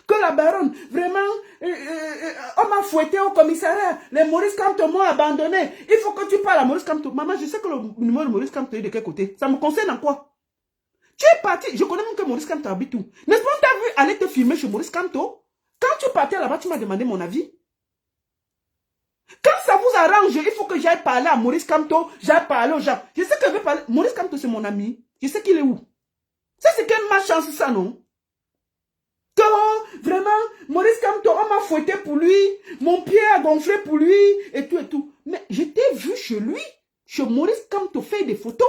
Que la baronne, vraiment, on m'a fouetté au commissariat. Les Maurice Kamto m'ont abandonné. Il faut que tu parles à Maurice Kamto. Maman, je sais que le numéro de Maurice Kamto est de quel côté. Ça me concerne en quoi? Tu es parti, je connais même que Maurice Kamto habite où. N'est-ce pas, on t'a vu aller te filmer chez Maurice Kamto? Quand tu partais là-bas, tu m'as demandé mon avis. Quand ça vous arrange, il faut que j'aille parler à Maurice Kamto, j'aille parler aux gens. Je sais que je vais parler. Maurice Kamto, c'est mon ami. Je sais qu'il est où. Ça, c'est quelle malchance, ça, non? Que, oh, vraiment, Maurice Kamto, on m'a fouetté pour lui, mon pied a gonflé pour lui, et tout, et tout. Mais je t'ai vu chez lui, chez Maurice Kamto, faire des photos.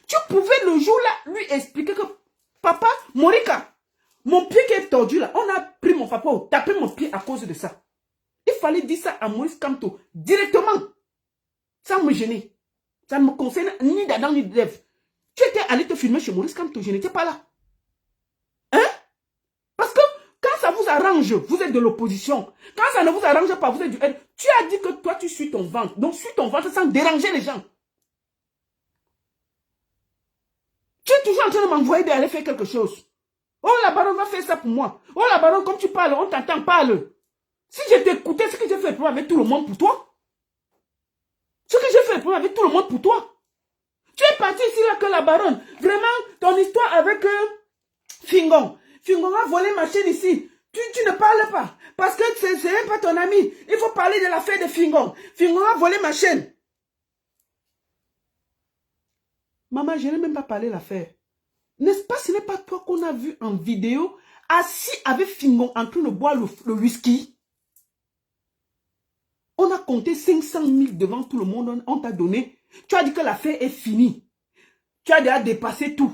Tu pouvais le jour-là lui expliquer que, papa, Morika, mon pied qui est tordu là, on a pris mon papa, tapé mon pied à cause de ça. Il fallait dire ça à Maurice Kamto, directement, sans me gêner. Ça ne me concerne ni d'Adam ni d'Ève. Tu étais allé te filmer chez Maurice Kamto, je n'étais pas là. Hein? Parce que quand ça vous arrange, vous êtes de l'opposition. Quand ça ne vous arrange pas, vous êtes du L. Tu as dit que toi, tu suis ton ventre. Donc, suis ton ventre sans déranger les gens. Tu es toujours en train de m'envoyer d'aller faire quelque chose. Oh, la baronne va faire ça pour moi. Oh, la baronne, comme tu parles, on t'entend, parle. Si je t'écoutais, ce que j'ai fait le problème avec tout le monde pour toi. Ce que j'ai fait le problème avec tout le monde pour toi. Tu es parti ici là que la baronne. Vraiment, ton histoire avec Fingon. Fingon a volé ma chaîne ici. Tu ne parles pas. Parce que c'est même pas ton ami. Il faut parler de l'affaire de Fingon. Fingon a volé ma chaîne. Maman, je n'ai même pas parlé de l'affaire. N'est-ce pas, ce n'est pas toi qu'on a vu en vidéo assis avec Fingon en train de boire le whisky. On a compté 500 000 devant tout le monde, on t'a donné. Tu as dit que l'affaire est finie. Tu as déjà dépassé tout.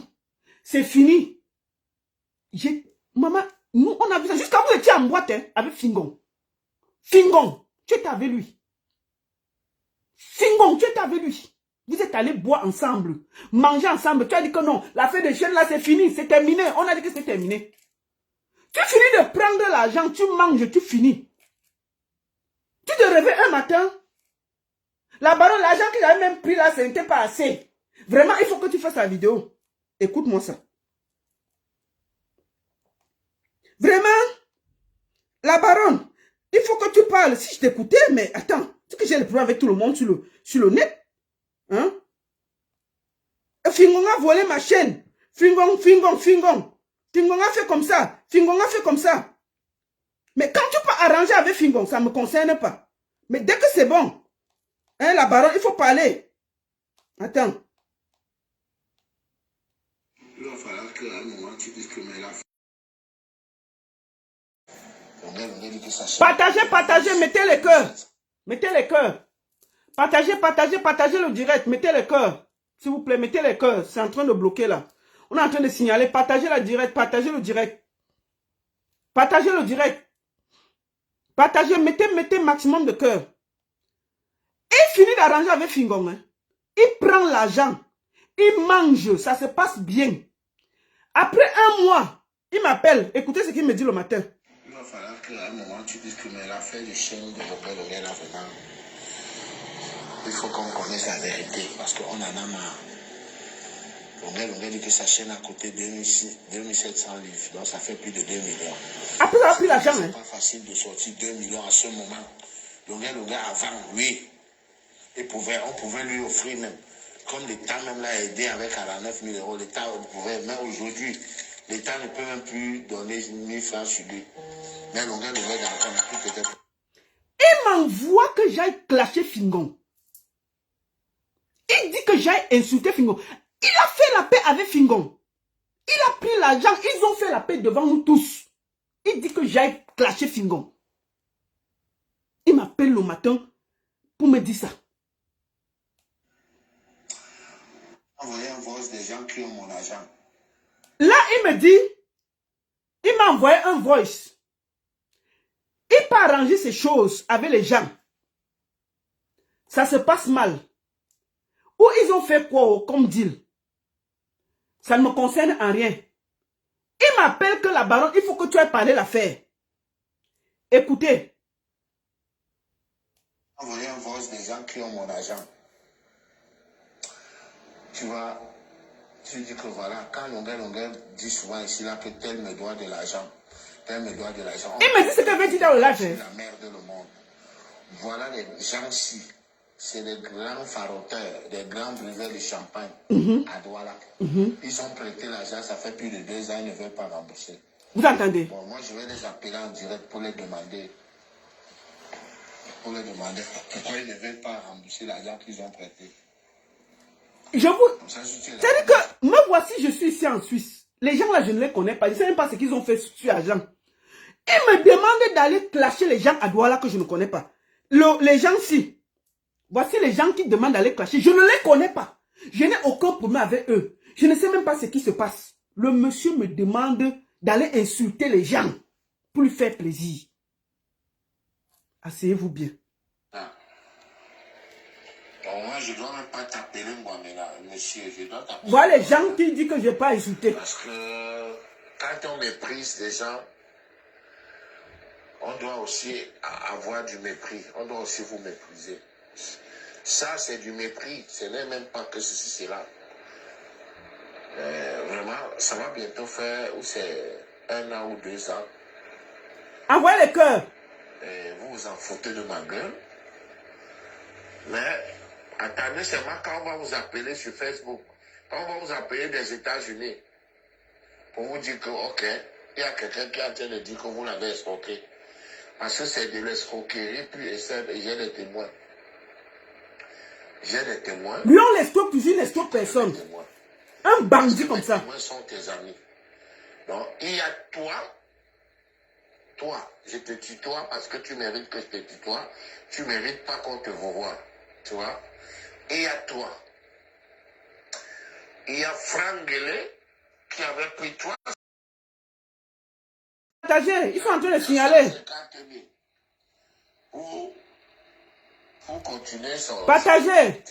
C'est fini. Maman, nous, on a vu ça. Jusqu'à vous étiez en boîte hein, avec Fingon. Fingon, tu étais avec lui. Fingon, tu étais avec lui. Vous êtes allés boire ensemble, manger ensemble. Tu as dit que non, l'affaire des chaînes là, c'est fini, c'est terminé. On a dit que c'est terminé. Tu finis de prendre l'argent, tu manges, tu finis. Tu te réveilles un matin. La baronne, l'argent qu'il avait même pris là, ce n'était pas assez. Vraiment, il faut que tu fasses la vidéo. Écoute-moi ça. Vraiment, la baronne, il faut que tu parles. Si je t'écoutais, mais attends, c'est que j'ai le problème avec tout le monde sur le net. Hein? Fingon a volé ma chaîne. Fingon. Fingon a fait comme ça. Fingon a fait comme ça. Mais quand tu peux arranger avec Fingon, ça ne me concerne pas. Mais dès que c'est bon, hein, la baronne, il faut parler. Attends. Il va falloir qu'à un moment, tu dises que mais la... Partagez, mettez les cœurs. Mettez les cœurs. Partagez le direct. Mettez les cœurs. S'il vous plaît, mettez les cœurs. C'est en train de bloquer là. On est en train de signaler. Partagez la direct. Partagez le direct. Partagez le direct. Partagez. Mettez maximum de cœurs. Il finit d'arranger avec Fingon. Hein. Il prend l'argent. Il mange. Ça se passe bien. Après un mois, il m'appelle. Écoutez ce qu'il me dit le matin. Il va falloir qu'à un moment, tu dises que mais l'affaire du chaîne de Robert Lorraine, là, vraiment, il faut qu'on connaisse la vérité, parce qu'on en a marre. Robert dit que sa chaîne a coûté 2700 livres, donc ça fait plus de 2 millions. Après, il a pris l'argent. C'est pas facile de sortir 2 millions à ce moment. Longuet avant, oui, on pouvait lui offrir même. Comme l'État même l'a aidé avec 49 000 euros, l'État pouvait, mais aujourd'hui, l'État ne peut même plus donner 1000 francs sur lui. Mais Longuet encore peut-être. Il m'envoie que j'aille clasher Fingon. Il dit que j'aille insulter Fingon. Il a fait la paix avec Fingon. Il a pris l'argent. Ils ont fait la paix devant nous tous. Il dit que j'aille clasher Fingon. Il m'appelle le matin pour me dire ça. Envoyer un voice des gens qui ont mon argent. Là, il me dit, il m'a envoyé un voice. Il peut arranger ces choses avec les gens. ça se passe mal. Ou ils ont fait quoi comme deal? Ça ne me concerne en rien. Il m'appelle que la baronne, il faut que tu aies parlé l'affaire. Écoutez. Envoyer un voice des gens qui ont mon argent. Tu vois, tu dis que voilà, quand Longueur dit souvent ici là que tel me doit de l'argent, tel me doit de l'argent. Il me dit ce que veut dire dans le live. La merde de le monde. Voilà les gens-ci. C'est des grands faroteurs, des grands buveurs de champagne à Douala. Ils ont prêté l'argent, ça fait plus de 2 ans, ils ne veulent pas rembourser. Vous entendez? Bon, moi, je vais les appeler en direct pour les demander. Pourquoi ils ne veulent pas rembourser l'argent qu'ils ont prêté. Je vous... C'est-à-dire que me voici, je suis ici en Suisse. Les gens là, je ne les connais pas. Je ne sais même pas ce qu'ils ont fait sur l'argent. Ils me demandent d'aller clasher les gens à Douala que je ne connais pas. Les gens-ci. Voici les gens qui demandent d'aller clasher. Je ne les connais pas. Je n'ai aucun problème avec eux. Je ne sais même pas ce qui se passe. Le monsieur me demande d'aller insulter les gens pour lui faire plaisir. Asseyez-vous bien. Ah. Bon, moi, je ne dois même pas t'appeler moi, mais là, monsieur, je dois t'appeler. Voilà les gens qui disent que je n'ai pas insulté. Parce que quand on méprise les gens, on doit aussi avoir du mépris. On doit aussi vous mépriser. Ça, c'est du mépris. Ce n'est même pas que ceci, c'est là. Vraiment, ça va bientôt faire, ou c'est 1 an ou 2 ans. Envoyez les cœurs. Vous vous en foutez de ma gueule. Mais attendez seulement quand on va vous appeler sur Facebook, quand on va vous appeler des États-Unis, pour vous dire que, ok, il y a quelqu'un qui est en train de dire que vous l'avez escroqué. Parce que c'est de l'escroquerie, puis j'ai des témoins. J'ai des témoins. Lui, on l'escroque toujours, il n'escroque personne. Un bandit comme ça. Les témoins sont tes amis. Donc, il y a toi, je te tutoie parce que tu mérites que je te tutoie. Tu ne mérites pas qu'on te voit. Tu vois? Et il y a toi. Il y a Franck Guélé qui avait pris toi. Partagez, ils sont en train de signaler. Pour continuer son Partagez.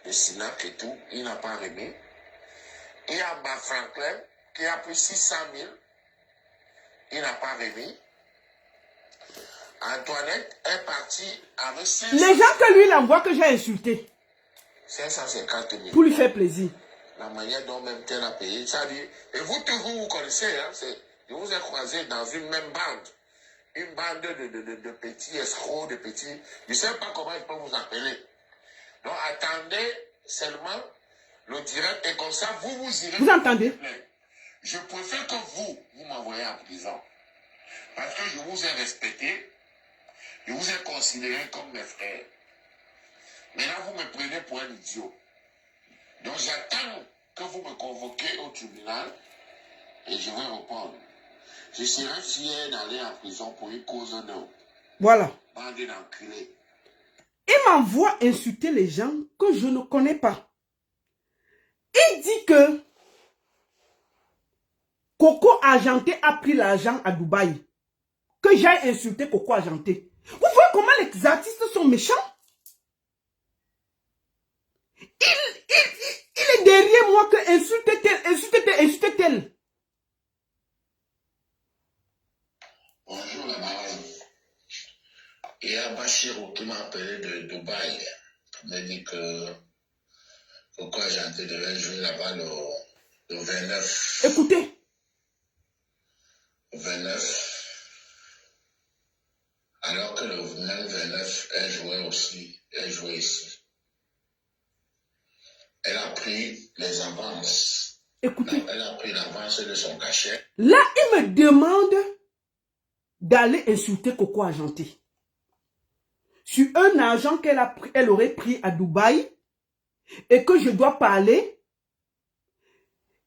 de Sinac et tout, il n'a pas remis. Il y a Bas Franklin qui a pris 600 000. Il n'a pas remis. Antoinette est partie avec 500 000. Les gens que lui, il envoie que j'ai insulté. 550 000. Pour lui faire plaisir. La manière dont même qu'elle a payé, ça dit. Et vous tous, vous connaissez, hein, je vous ai croisé dans une même bande. Une bande de petits escrocs, de petits... Je ne sais pas comment je peux vous appeler. Donc attendez seulement le direct et comme ça, vous irez... Vous entendez? Je préfère que vous m'envoyez en prison. Parce que je vous ai respecté, je vous ai considéré comme mes frères. Mais là, vous me prenez pour un idiot. Donc j'attends que vous me convoquez au tribunal et je vais répondre. Je serais fier d'aller en prison pour une cause de voilà. Bande d'enculés. Il m'envoie insulter les gens que je ne connais pas. Il dit que Coco Argenté a pris l'argent à Dubaï. Que j'aille insulter Coco Argenté. Vous voyez comment les artistes sont méchants? Il est derrière moi que insulte tel. Bonjour la baronne. Il y a Bachirou qui m'a appelé de Dubaï. Il m'a dit que Coco Argenté devait jouer là-bas le 29. Écoutez. 29. Alors que le même 29, elle jouait ici. Elle a pris les avances. Écoutez. Elle a pris l'avance de son cachet. Là, il me demande d'aller insulter Coco Argenté. Sur un argent qu'elle aurait pris à Dubaï et que je dois parler.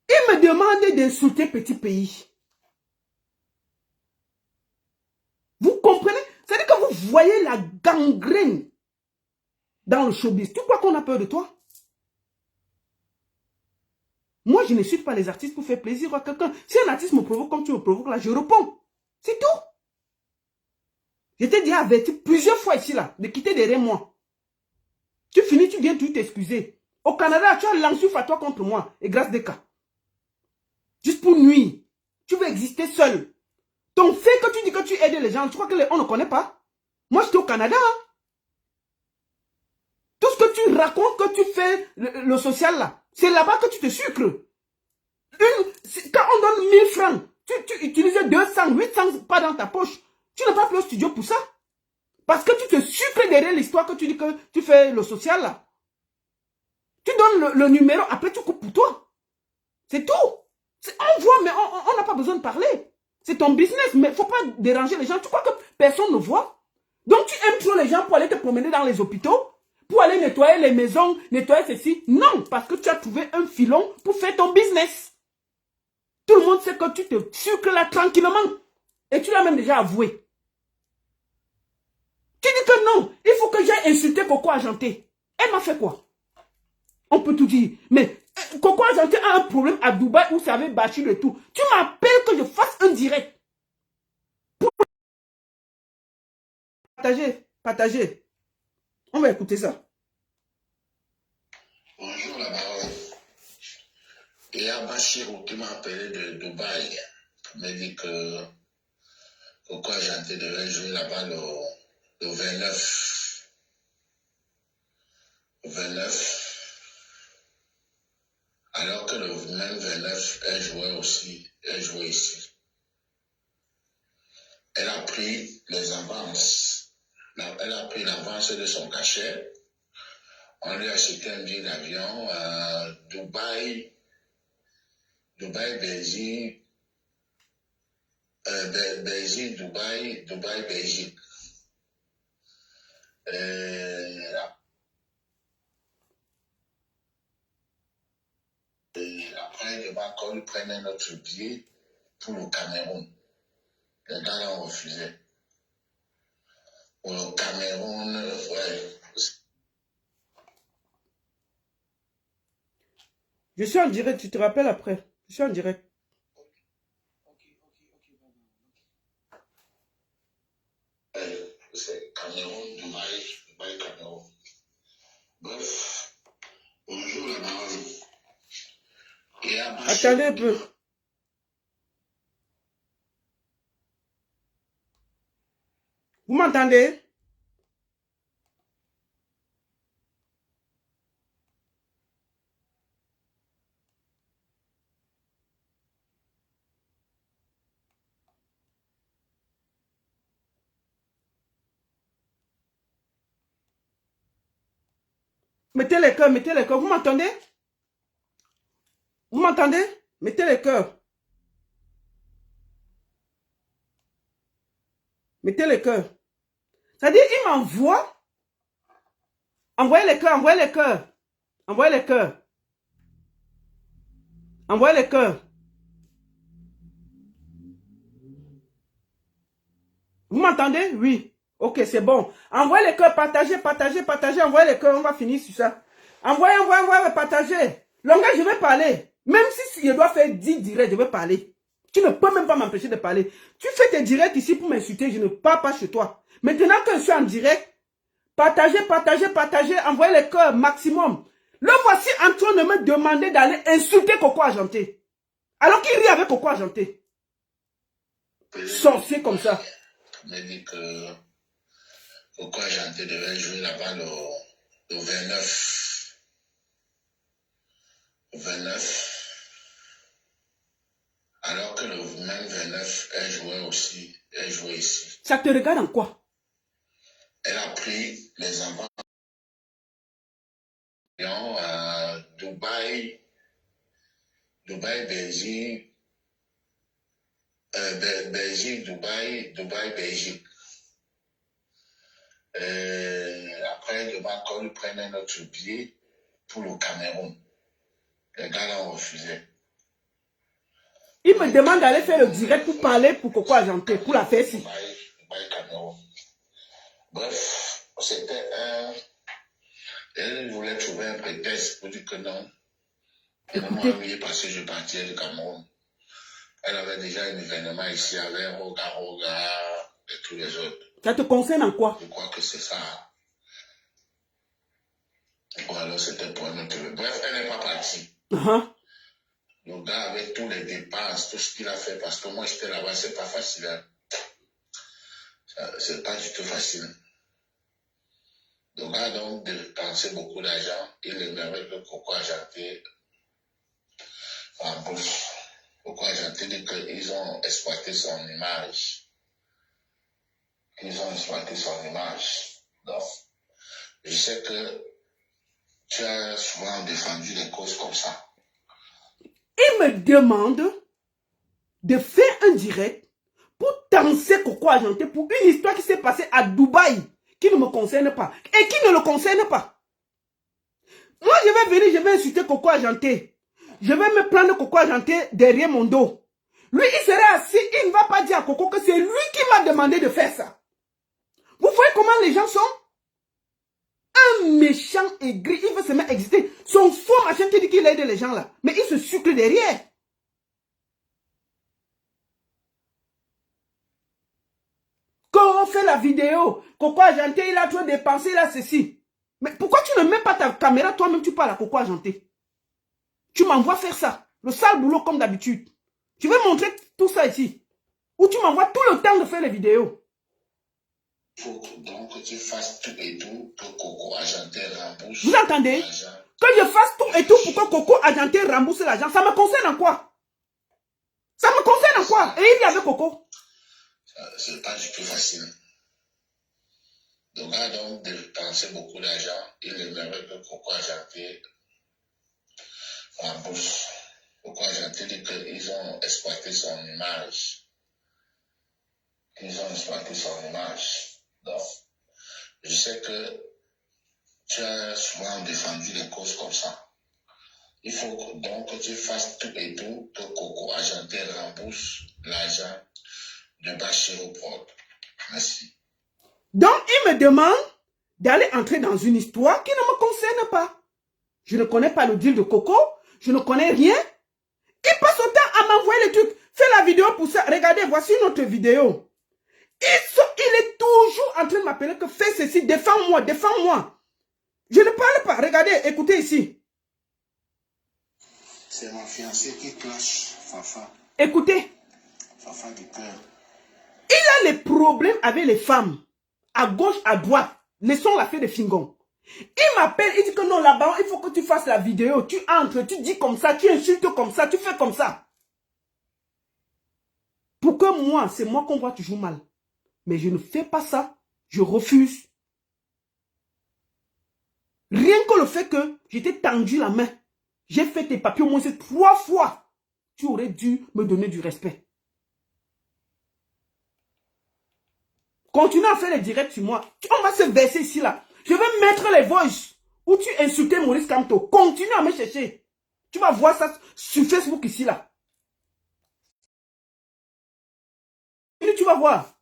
Il me demande d'insulter petit pays. Vous comprenez? C'est-à-dire que vous voyez la gangrène dans le showbiz. Tu crois qu'on a peur de toi? Moi, je ne suis pas les artistes pour faire plaisir à quelqu'un. Si un artiste me provoque comme tu me provoques là, je réponds. C'est tout. Je t'ai déjà averti plusieurs fois ici là de quitter derrière moi. tu viens tout t'excuser. Au Canada, tu as lancé à toi contre moi. Et grâce des cas. Juste pour nuire. Tu veux exister seul. Ton fait que tu dis que tu aides les gens, tu crois qu'on ne connaît pas? Moi, j'étais au Canada. Hein. Tout ce que tu racontes, que tu fais, le social là, c'est là-bas que tu te sucres. Quand on donne 1000 francs, tu utilises 200, 800 pas dans ta poche. Tu n'as pas plus au studio pour ça. Parce que tu te sucres derrière l'histoire que tu dis que tu fais le social là. Tu donnes le numéro, après tu coupes pour toi. C'est tout. On voit, mais on n'a pas besoin de parler. C'est ton business, mais il ne faut pas déranger les gens. Tu crois que personne ne voit? Donc tu aimes trop les gens pour aller te promener dans les hôpitaux, pour aller nettoyer les maisons, nettoyer ceci. Non, parce que tu as trouvé un filon pour faire ton business. Tout le monde sait que tu te sucres là tranquillement. Et tu l'as même déjà avoué. Tu dis que non, il faut que j'aille insulter Coco Argenté. Elle m'a fait quoi? On peut tout dire. Mais Coco Argenté a un problème à Dubaï où ça avait battu le tout. Tu m'appelles que je fasse un direct. Partagez. On va écouter ça. Bonjour la baronne. Il y a Bachirou qui m'a appelé de Dubaï pour me dire que Coco Argenté devait jouer là-bas le 29. Le 29. Alors que le même 29, elle jouait aussi. Elle jouait ici. Elle a pris les avances. Elle a pris l'avance de son cachet. On lui a acheté un billet d'avion à Dubaï, Belgique, Belgique, Dubaï, Belgique. Après, il va encore lui prendre un autre billet pour le Cameroun. Les gars l'ont refusé. Pour le Cameroun, ouais. Je suis en direct, tu te rappelles après. Je suis en direct. C'est Cameroun, Dubaï, Cameroun. Bref, bonjour la baronne. Attendez un peu. Vous m'entendez? Mettez les cœurs, mettez les cœurs. Vous m'entendez? Vous m'entendez? Mettez les cœurs. Mettez les cœurs. C'est-à-dire, il m'envoie. Envoyez les cœurs, envoyez les cœurs. Envoyez les cœurs. Envoyez les cœurs. Vous m'entendez? Oui. Ok, c'est bon. Envoyez les cœurs, partagez, envoyez les cœurs, on va finir sur ça. Envoyez, partagez. Longueur, je vais parler. Même si je dois faire 10 directs, je vais parler. Tu ne peux même pas m'empêcher de parler. Tu fais tes directs ici pour m'insulter, je ne pars pas chez toi. Maintenant que je suis en direct, partagez, envoyez les cœurs maximum. Le voici en train de me demander d'aller insulter Coco Argenté. Alors qu'il rit avec Coco Argenté. Sorcier comme ça. Me dit que Coco Argenté devait jouer là-bas le 29. Le 29. Alors que le même 29, elle jouait aussi. Elle jouait ici. Ça te regarde en quoi? Elle a pris les avances à Dubaï, Belgique, Belgique, Dubaï, Belgique. Après, il va encore lui prendre un autre billet pour le Cameroun. Les gars l'ont refusé. Il me demande d'aller faire le direct pour parler pour Coco Argenté, pour la faire ici. Bref, c'était un... Elle voulait trouver un prétexte pour dire que non. Et moi, parce que je partais du Cameroun. Elle avait déjà un événement ici avec Roga et tous les autres. Ça te concerne en quoi? Je crois que c'est ça. Ouais. c'était pour un autre. Bref, elle n'est pas partie. Le gars, avec tous les dépenses, tout ce qu'il a fait, parce que moi, j'étais là-bas, c'est pas facile. Hein. C'est pas du tout facile. Le gars, donc, dépensait beaucoup d'argent. Il aimerait que Coco Argenté rembourse. Coco Argenté dit qu'ils ont exploité son image. Ils ont exploité son image. Donc, je sais que tu as souvent défendu des causes comme ça. Il me demande de faire un direct pour danser Coco Argenté pour une histoire qui s'est passée à Dubaï, qui ne me concerne pas et qui ne le concerne pas. Moi, je vais venir, je vais insulter Coco Argenté. Je vais me prendre Coco Argenté derrière mon dos. Lui, il sera assis, il ne va pas dire à Coco que c'est lui qui m'a demandé de faire ça. Vous voyez comment les gens sont? Un méchant aigri, il veut se mettre à exister. Son faux machin qui dit qu'il aide les gens là. Mais il se sucre derrière. Quand on fait la vidéo, Coco Argenté, il a trop dépensé, il a ceci. Mais pourquoi tu ne mets pas ta caméra, toi-même tu parles à Coco Argenté? Tu m'envoies faire ça. Le sale boulot comme d'habitude. Tu veux montrer tout ça ici. Ou tu m'envoies tout le temps de faire les vidéos. Il faut donc que tu fasses tout et tout que Coco Argenté rembourse. Vous entendez? Que je fasse tout et tout pour que Coco Argenté rembourse l'argent. Ça me concerne en quoi? Ça me concerne en quoi? Et il y avait Coco. C'est pas du tout facile. Le gars donc dépensait beaucoup d'argent. Il aimerait que Coco Argenté rembourse. Coco Argenté dit qu'ils ont exploité son image. Ils ont exploité son image. Donc, je sais que tu as souvent défendu des causes comme ça. Il faut donc que tu fasses tout et tout que Coco Argenté rembourse l'argent de Bachero Prod. Merci. Donc, il me demande d'aller entrer dans une histoire qui ne me concerne pas. Je ne connais pas le deal de Coco. Je ne connais rien. Il passe autant à m'envoyer les trucs. Fais la vidéo pour ça. Regardez, voici notre vidéo. Il est toujours en train de m'appeler que fais ceci, défends-moi, défends-moi. Je ne parle pas. Regardez, écoutez ici. C'est mon fiancé qui clash Fafa. Écoutez. Fafa du cœur. Il a les problèmes avec les femmes. À gauche, à droite. Laissons la fée de Fingon. Il m'appelle, il dit que non, là-bas, il faut que tu fasses la vidéo. Tu entres, tu dis comme ça, tu insultes comme ça, tu fais comme ça. Pour que moi, c'est moi qu'on voit toujours mal. Mais je ne fais pas ça. Je refuse. Rien que le fait que j'étais tendu la main. J'ai fait tes papiers au moins 3 fois. Tu aurais dû me donner du respect. Continue à faire les directs sur moi. On va se verser ici là. Je vais mettre les voices où tu insultais Maurice Kamto. Continue à me chercher. Tu vas voir ça sur Facebook ici là. Et tu vas voir.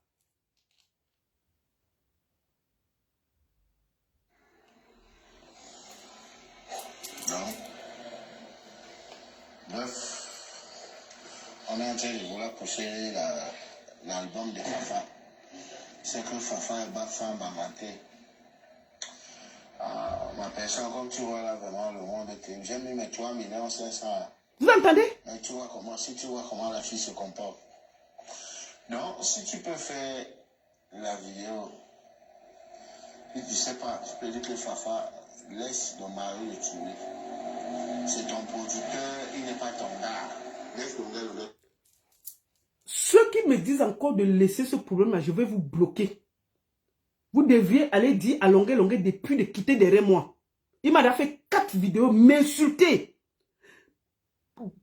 Non. Bref, on est en train de vouloir pousser l'album de Fafa. C'est que Fafa est bas femme à mater. Ma personne, comme tu vois là, vraiment, le monde est... J'ai mis mes 3 500 000. Vous entendez? Mais tu vois comment, si tu vois comment la fille se comporte. Non, si tu peux faire la vidéo, puis tu sais pas, tu peux dire que Fafa laisse ton mari le tuer. C'est ton producteur, il n'est pas ton gars. Laisse le gars. Ceux qui me disent encore de laisser ce problème-là, je vais vous bloquer. Vous devriez aller dire à longueur depuis de quitter derrière moi. Il m'a déjà fait 4 vidéos, m'insulter.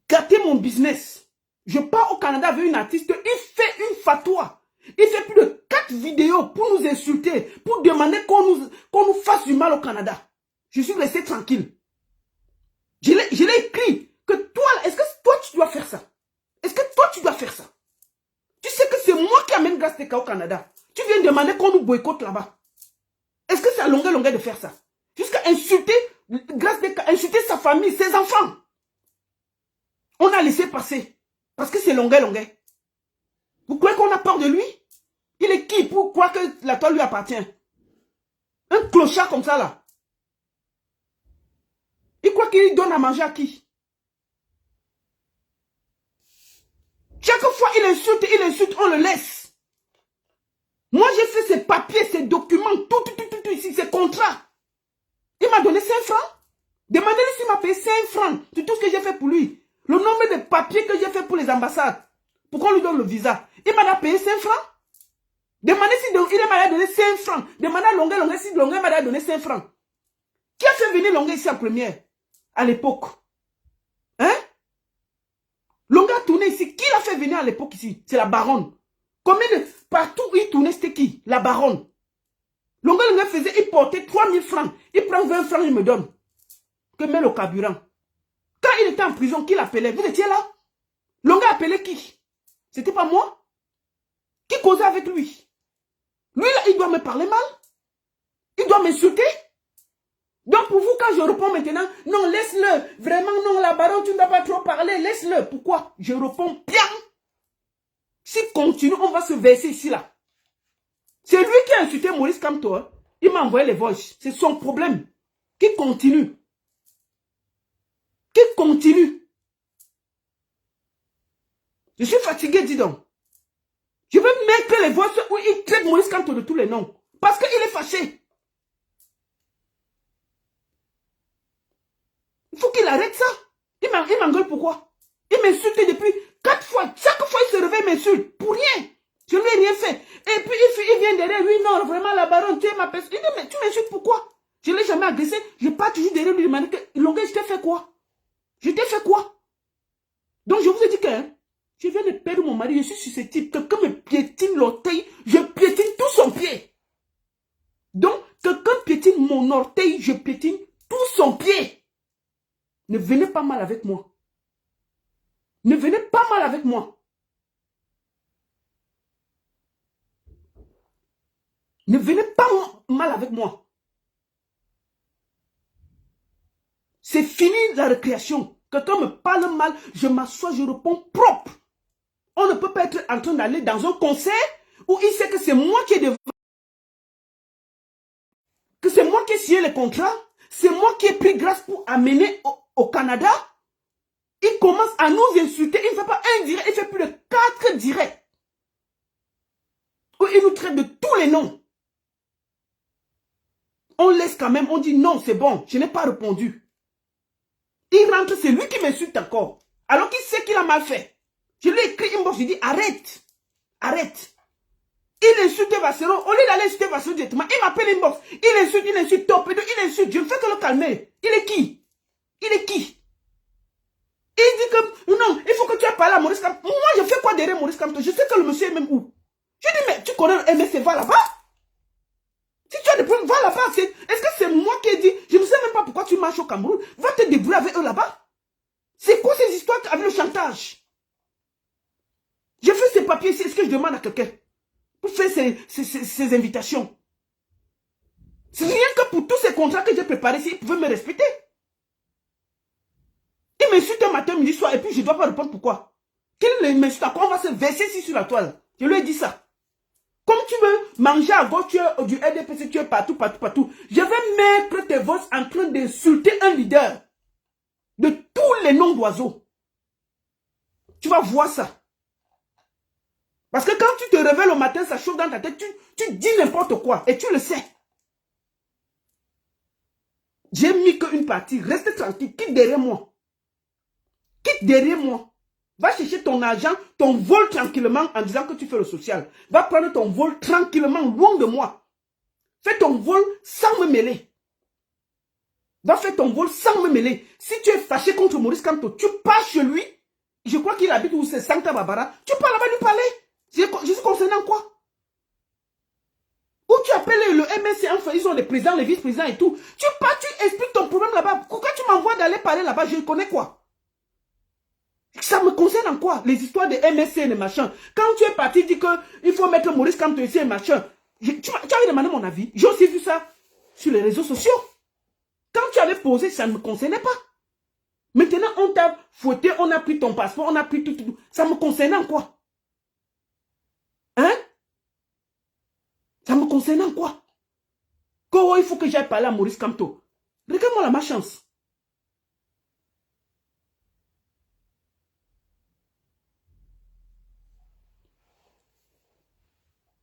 Gâter mon business. Je pars au Canada avec une artiste, il fait une fatwa. Il fait plus de 4 vidéos pour nous insulter, pour demander qu'on nous fasse du mal au Canada. Je suis resté tranquille. Je l'ai écrit que toi, est-ce que toi tu dois faire ça? Est-ce que toi tu dois faire ça? Tu sais que c'est moi qui amène Grâce Teka au Canada. Tu viens demander qu'on nous boycotte là-bas. Est-ce que c'est à longueur de faire ça? Jusqu'à insulter Grâce Teka, insulter sa famille, ses enfants. On a laissé passer. Parce que c'est longueur. Vous croyez qu'on a peur de lui? Il est qui pour croire que la toile lui appartient? Un clochard comme ça là. crois qu'il donne à manger à qui? Chaque fois, il insulte, on le laisse. Moi, j'ai fait ses papiers, ses documents, tout ici, ses contrats. Il m'a donné 5 francs. Demandez-lui s'il m'a payé 5 francs. C'est tout ce que j'ai fait pour lui. Le nombre de papiers que j'ai fait pour les ambassades. Pour qu'on lui donne le visa. Il m'a payé 5 francs. Demandez si il m'a donné 5 francs. Demandez à Longuet si Longuet m'a donné 5 francs. Qui a fait venir Longuet ici en première? À l'époque. Hein? Longuet a tourné ici. Qui l'a fait venir à l'époque ici? C'est la baronne. Combien de... Partout où il tournait, c'était qui? La baronne. Longuet faisait, il portait 3000 francs. Il prend 20 francs, il me donne. Que met le carburant. Quand il était en prison, qui l'appelait? Vous étiez là? Longuet appelait qui? C'était pas moi? Qui causait avec lui? Lui, là, il doit me parler mal. Il doit m'insulter. Donc, pour vous, quand je réponds maintenant, non, laisse-le. Vraiment, non, la baronne, tu ne dois pas trop parler. Laisse-le. Pourquoi? Je réponds bien. S'il continue, on va se verser ici, là. C'est lui qui a insulté Maurice Kamto. Hein. Il m'a envoyé les voices. C'est son problème. Qui continue. Qui continue. Je suis fatigué, dis donc. Je veux mettre les voix où il traite Maurice Kamto de tous les noms. Parce qu'il est fâché. Il faut qu'il arrête ça. Il m'engueule pourquoi? Il m'insulte depuis 4 fois. Chaque fois il se réveille, il m'insulte. Pour rien. Je ne lui ai rien fait. Et puis il vient derrière lui. Non, vraiment la baronne, tu es ma personne. Il dit, mais tu m'insultes pourquoi? Je ne l'ai jamais agressé. Je pars toujours derrière lui demander que Longuet, je t'ai fait quoi? Je t'ai fait quoi? Donc je vous ai dit que hein, je viens de perdre mon mari. Je suis susceptible. Quelqu'un me piétine l'orteil. Je piétine tout son pied. Donc quelqu'un piétine mon orteil. Je piétine tout son pied. Ne venez pas mal avec moi. Ne venez pas mal avec moi. Ne venez pas mal avec moi. C'est fini la récréation. Quelqu'un me parle mal, je m'assois, je réponds propre. On ne peut pas être en train d'aller dans un concert où il sait que c'est moi qui ai devant. Que c'est moi qui ai signé les contrats. C'est moi qui ai pris grâce pour amener au Canada. Il commence à nous insulter. Il ne fait pas un direct, il fait plus de 4 directs. Où il nous traite de tous les noms. On laisse quand même, on dit non, c'est bon, je n'ai pas répondu. Il rentre, c'est lui qui m'insulte encore. Alors qu'il sait qu'il a mal fait. Je lui ai écrit inbox, je lui ai dit arrête. Arrête. Il insulte Vassero. Au lieu d'aller insulter Vassero directement, il m'appelle inbox. Il insulte Torpedo, il insulte. Je ne fais que le calmer. Il est qui? Il est qui? Il dit que non, il faut que tu aies parlé à Maurice Kamto. Moi, je fais quoi derrière Maurice Kamto? Je sais que le monsieur est même où. Je dis, mais tu connais le MSC, va là-bas. Si tu as des problèmes, va là-bas. Est-ce que c'est moi qui ai dit, je ne sais même pas pourquoi tu marches au Cameroun. Va te débrouiller avec eux là-bas. C'est quoi ces histoires avec le chantage? Je fais ces papiers ici. Est-ce que je demande à quelqu'un pour faire ces invitations? C'est rien que pour tous ces contrats que j'ai préparés ici, ils pouvaient me respecter. Il m'insulte un matin, midi, soir, et puis je ne dois pas répondre pourquoi. Qu'il m'insulte encore, on va se verser ici sur la toile. Je lui ai dit ça. Comme tu veux manger à gauche, tu es du RDPC, tu es partout. Je vais mettre tes voix en train d'insulter un leader de tous les noms d'oiseaux. Tu vas voir ça. Parce que quand tu te réveilles le matin, ça chauffe dans ta tête, tu dis n'importe quoi. Et tu le sais. J'ai mis qu'une partie. Reste tranquille. Quitte derrière moi. Quitte derrière moi. Va chercher ton argent, ton vol tranquillement en disant que tu fais le social. Va prendre ton vol tranquillement, loin de moi. Fais ton vol sans me mêler. Va faire ton vol sans me mêler. Si tu es fâché contre Maurice Kamto, tu pars chez lui. Je crois qu'il habite où c'est Santa Barbara. Tu pars là-bas lui parler. Je suis concerné en quoi? Ou tu appelles le MSC, enfin, ils ont les présidents, les vice-présidents et tout. Tu pars, tu expliques ton problème là-bas. Pourquoi tu m'envoies d'aller parler là-bas? Je connais quoi? Ça me concerne en quoi? Les histoires de MSC et les machins. Quand tu es parti, dis qu'il faut mettre Maurice Kamto ici et machin. Tu avais demandé mon avis. J'ai aussi vu ça sur les réseaux sociaux. Quand tu avais posé, ça ne me concernait pas. Maintenant, on t'a fouetté, on a pris ton passeport, on a pris tout. Ça me concernait en quoi? Hein? Ça me concernait en quoi? Comment il faut que j'aille parler à Maurice Kamto? Regarde-moi la malchance.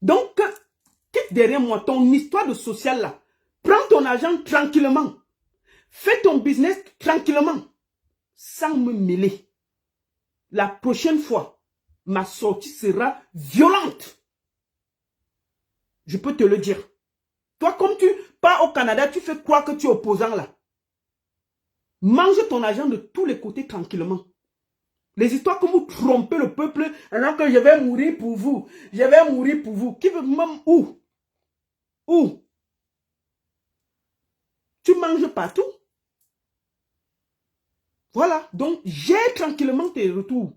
Donc, quitte derrière moi ton histoire de social là. Prends ton argent tranquillement. Fais ton business tranquillement. Sans me mêler. La prochaine fois, ma sortie sera violente. Je peux te le dire. Toi, comme tu pars au Canada, tu fais croire que tu es opposant là. Mange ton argent de tous les côtés tranquillement. Les histoires que vous trompez le peuple, alors que je vais mourir pour vous. Je vais mourir pour vous. Qui veut même où? Où? Tu manges partout. Voilà. Donc, j'ai tranquillement tes retours.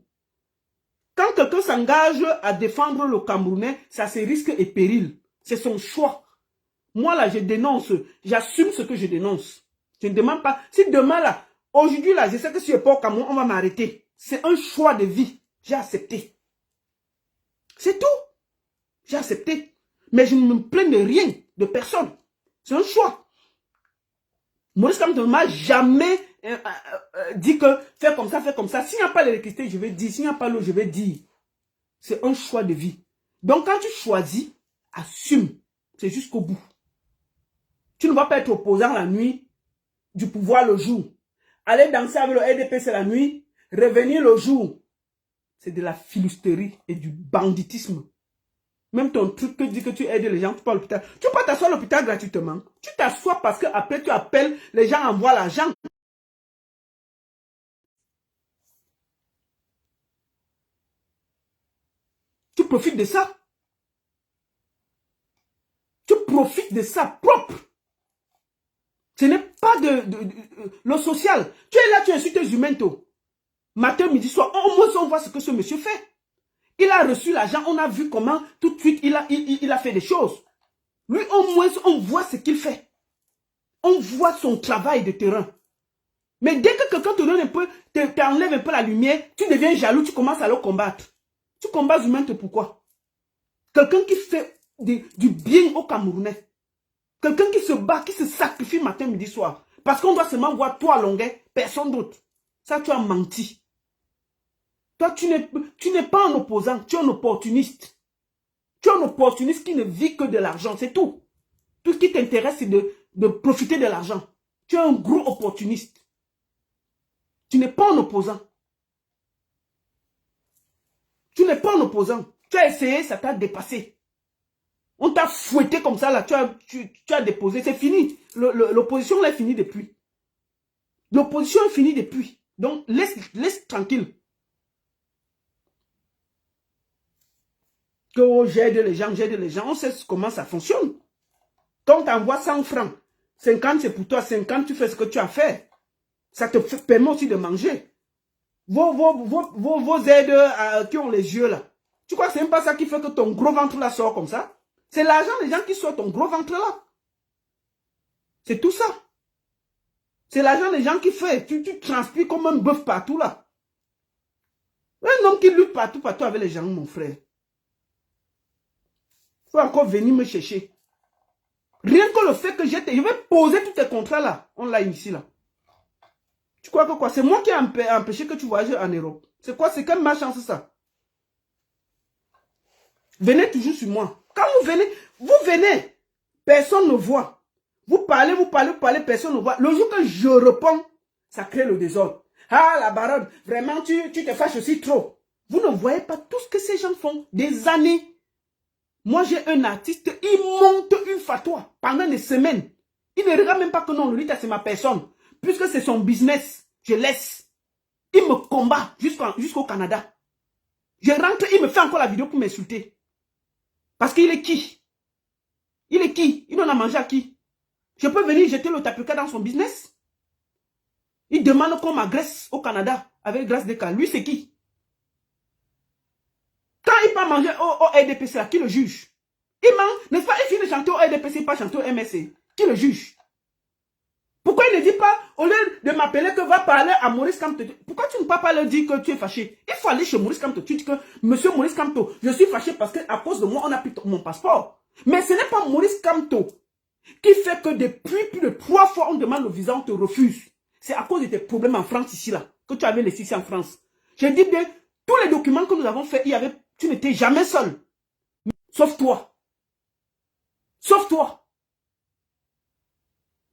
Quand quelqu'un s'engage à défendre le Camerounais, ça c'est risque et péril. C'est son choix. Moi là, je dénonce. J'assume ce que je dénonce. Je ne demande pas. Si demain là, aujourd'hui là, je sais que si je ne suis pas au Cameroun, on va m'arrêter. C'est un choix de vie. J'ai accepté. C'est tout. J'ai accepté. Mais je ne me plains de rien, de personne. C'est un choix. Maurice Kamto ne m'a jamais dit que fais comme ça, fais comme ça. S'il n'y a pas l'électricité, je vais dire. S'il n'y a pas l'eau, je vais dire. C'est un choix de vie. Donc quand tu choisis, assume. C'est jusqu'au bout. Tu ne vas pas être opposant la nuit, du pouvoir le jour. Aller danser avec le RDPC la nuit, revenir le jour. C'est de la filisterie et du banditisme. Même ton truc que dit que tu aides les gens, tu pars à l'hôpital. Tu peux pas t'asseoir à l'hôpital gratuitement. Tu t'assois parce que après tu appelles, les gens envoient l'argent. Tu profites de ça. Tu profites de ça propre. Ce n'est pas le social. Tu es là, tu insultes les humains, tôt. Matin, midi, soir, au moins on voit ce que ce monsieur fait. Il a reçu l'argent, on a vu comment tout de suite il a fait des choses. Lui, au moins, on voit ce qu'il fait. On voit son travail de terrain. Mais dès que quelqu'un te donne un peu, t'enlève un peu la lumière, tu deviens jaloux, tu commences à le combattre. Tu combats les humains, pourquoi? Quelqu'un qui fait du bien aux Camerounais. Quelqu'un qui se bat, qui se sacrifie matin, midi, soir. Parce qu'on doit seulement voir toi à longueur, personne d'autre. Ça, tu as menti. Toi, tu n'es pas un opposant, tu es un opportuniste. Tu es un opportuniste qui ne vit que de l'argent, c'est tout. Tout ce qui t'intéresse, c'est de profiter de l'argent. Tu es un gros opportuniste. Tu n'es pas un opposant. Tu n'es pas un opposant. Tu as essayé, ça t'a dépassé. On t'a fouetté comme ça, là, tu as déposé, c'est fini. L'opposition, là, est finie depuis. L'opposition est finie depuis. Donc, laisse tranquille. Que j'aide les gens, on sait comment ça fonctionne. Quand on t'envoie 100 francs, 50 c'est pour toi, 50 tu fais ce que tu as fait. Ça te permet aussi de manger. Vos aides qui ont les yeux là. Tu crois que c'est même pas ça qui fait que ton gros ventre là sort comme ça? C'est l'argent des gens qui sort ton gros ventre là. C'est tout ça. C'est l'argent des gens qui fait. Tu transpires comme un bœuf partout là. Un homme qui lutte partout avec les gens, mon frère. Il faut encore venir me chercher. Rien que le fait que je vais poser tous tes contrats là. On l'a ici là. Tu crois que quoi? C'est moi qui ai empêché que tu voyages en Europe. C'est quoi? C'est quelle malchance ça? Venez toujours sur moi. Quand vous venez. Personne ne voit. Vous parlez, personne ne voit. Le jour que je réponds, ça crée le désordre. Ah, la baronne, vraiment, tu te fâches aussi trop. Vous ne voyez pas tout ce que ces gens font. Des années. Moi, j'ai un artiste, il monte une fatwa pendant des semaines. Il ne regarde même pas que non, lui, c'est ma personne. Puisque c'est son business, je laisse. Il me combat jusqu'au Canada. Je rentre, il me fait encore la vidéo pour m'insulter. Parce qu'il est qui? Il est qui? Il donne à manger à qui? Je peux venir jeter le tapuka dans son business? Il demande qu'on m'agresse au Canada avec grâce des cas. Lui, c'est qui? Quand il part manger au RDPC, qui le juge? Il mange, n'est-ce pas? Il finit de chanter au RDPC, pas chanter au MSC. Qui le juge? Pourquoi il ne dit pas, au lieu de m'appeler que va parler à Maurice Kamto, pourquoi tu ne peux pas leur dire que tu es fâché? Il faut aller chez Maurice Kamto. Tu dis que, monsieur Maurice Kamto, je suis fâché parce qu'à cause de moi, on a pris mon passeport. Mais ce n'est pas Maurice Kamto qui fait que depuis plus de 3 fois, on demande le visa, on te refuse. C'est à cause de tes problèmes en France ici, là, que tu avais laissé ici en France. Je dis bien, tous les documents que nous avons faits, tu n'étais jamais seul. Sauf toi. Sauf toi.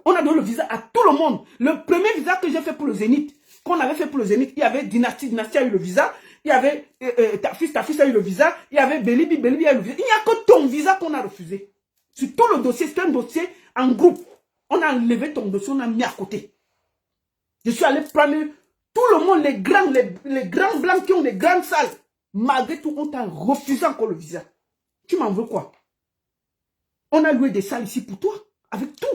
On a donné le visa à tout le monde. Le premier visa que j'ai fait pour le Zénith, qu'on avait fait pour le Zénith, il y avait Dynastie, Dynastie a eu le visa. Il y avait ta fils a eu le visa. Il y avait Belibi, Belibi a eu le visa. Il n'y a que ton visa qu'on a refusé. Sur tout le dossier, c'est un dossier en groupe. On a enlevé ton dossier, on a mis à côté. Je suis allé prendre tout le monde, les grands blancs qui ont des grandes salles. Malgré tout, on t'a refusé encore le visa. Tu m'en veux quoi? On a loué des salles ici pour toi, avec tout.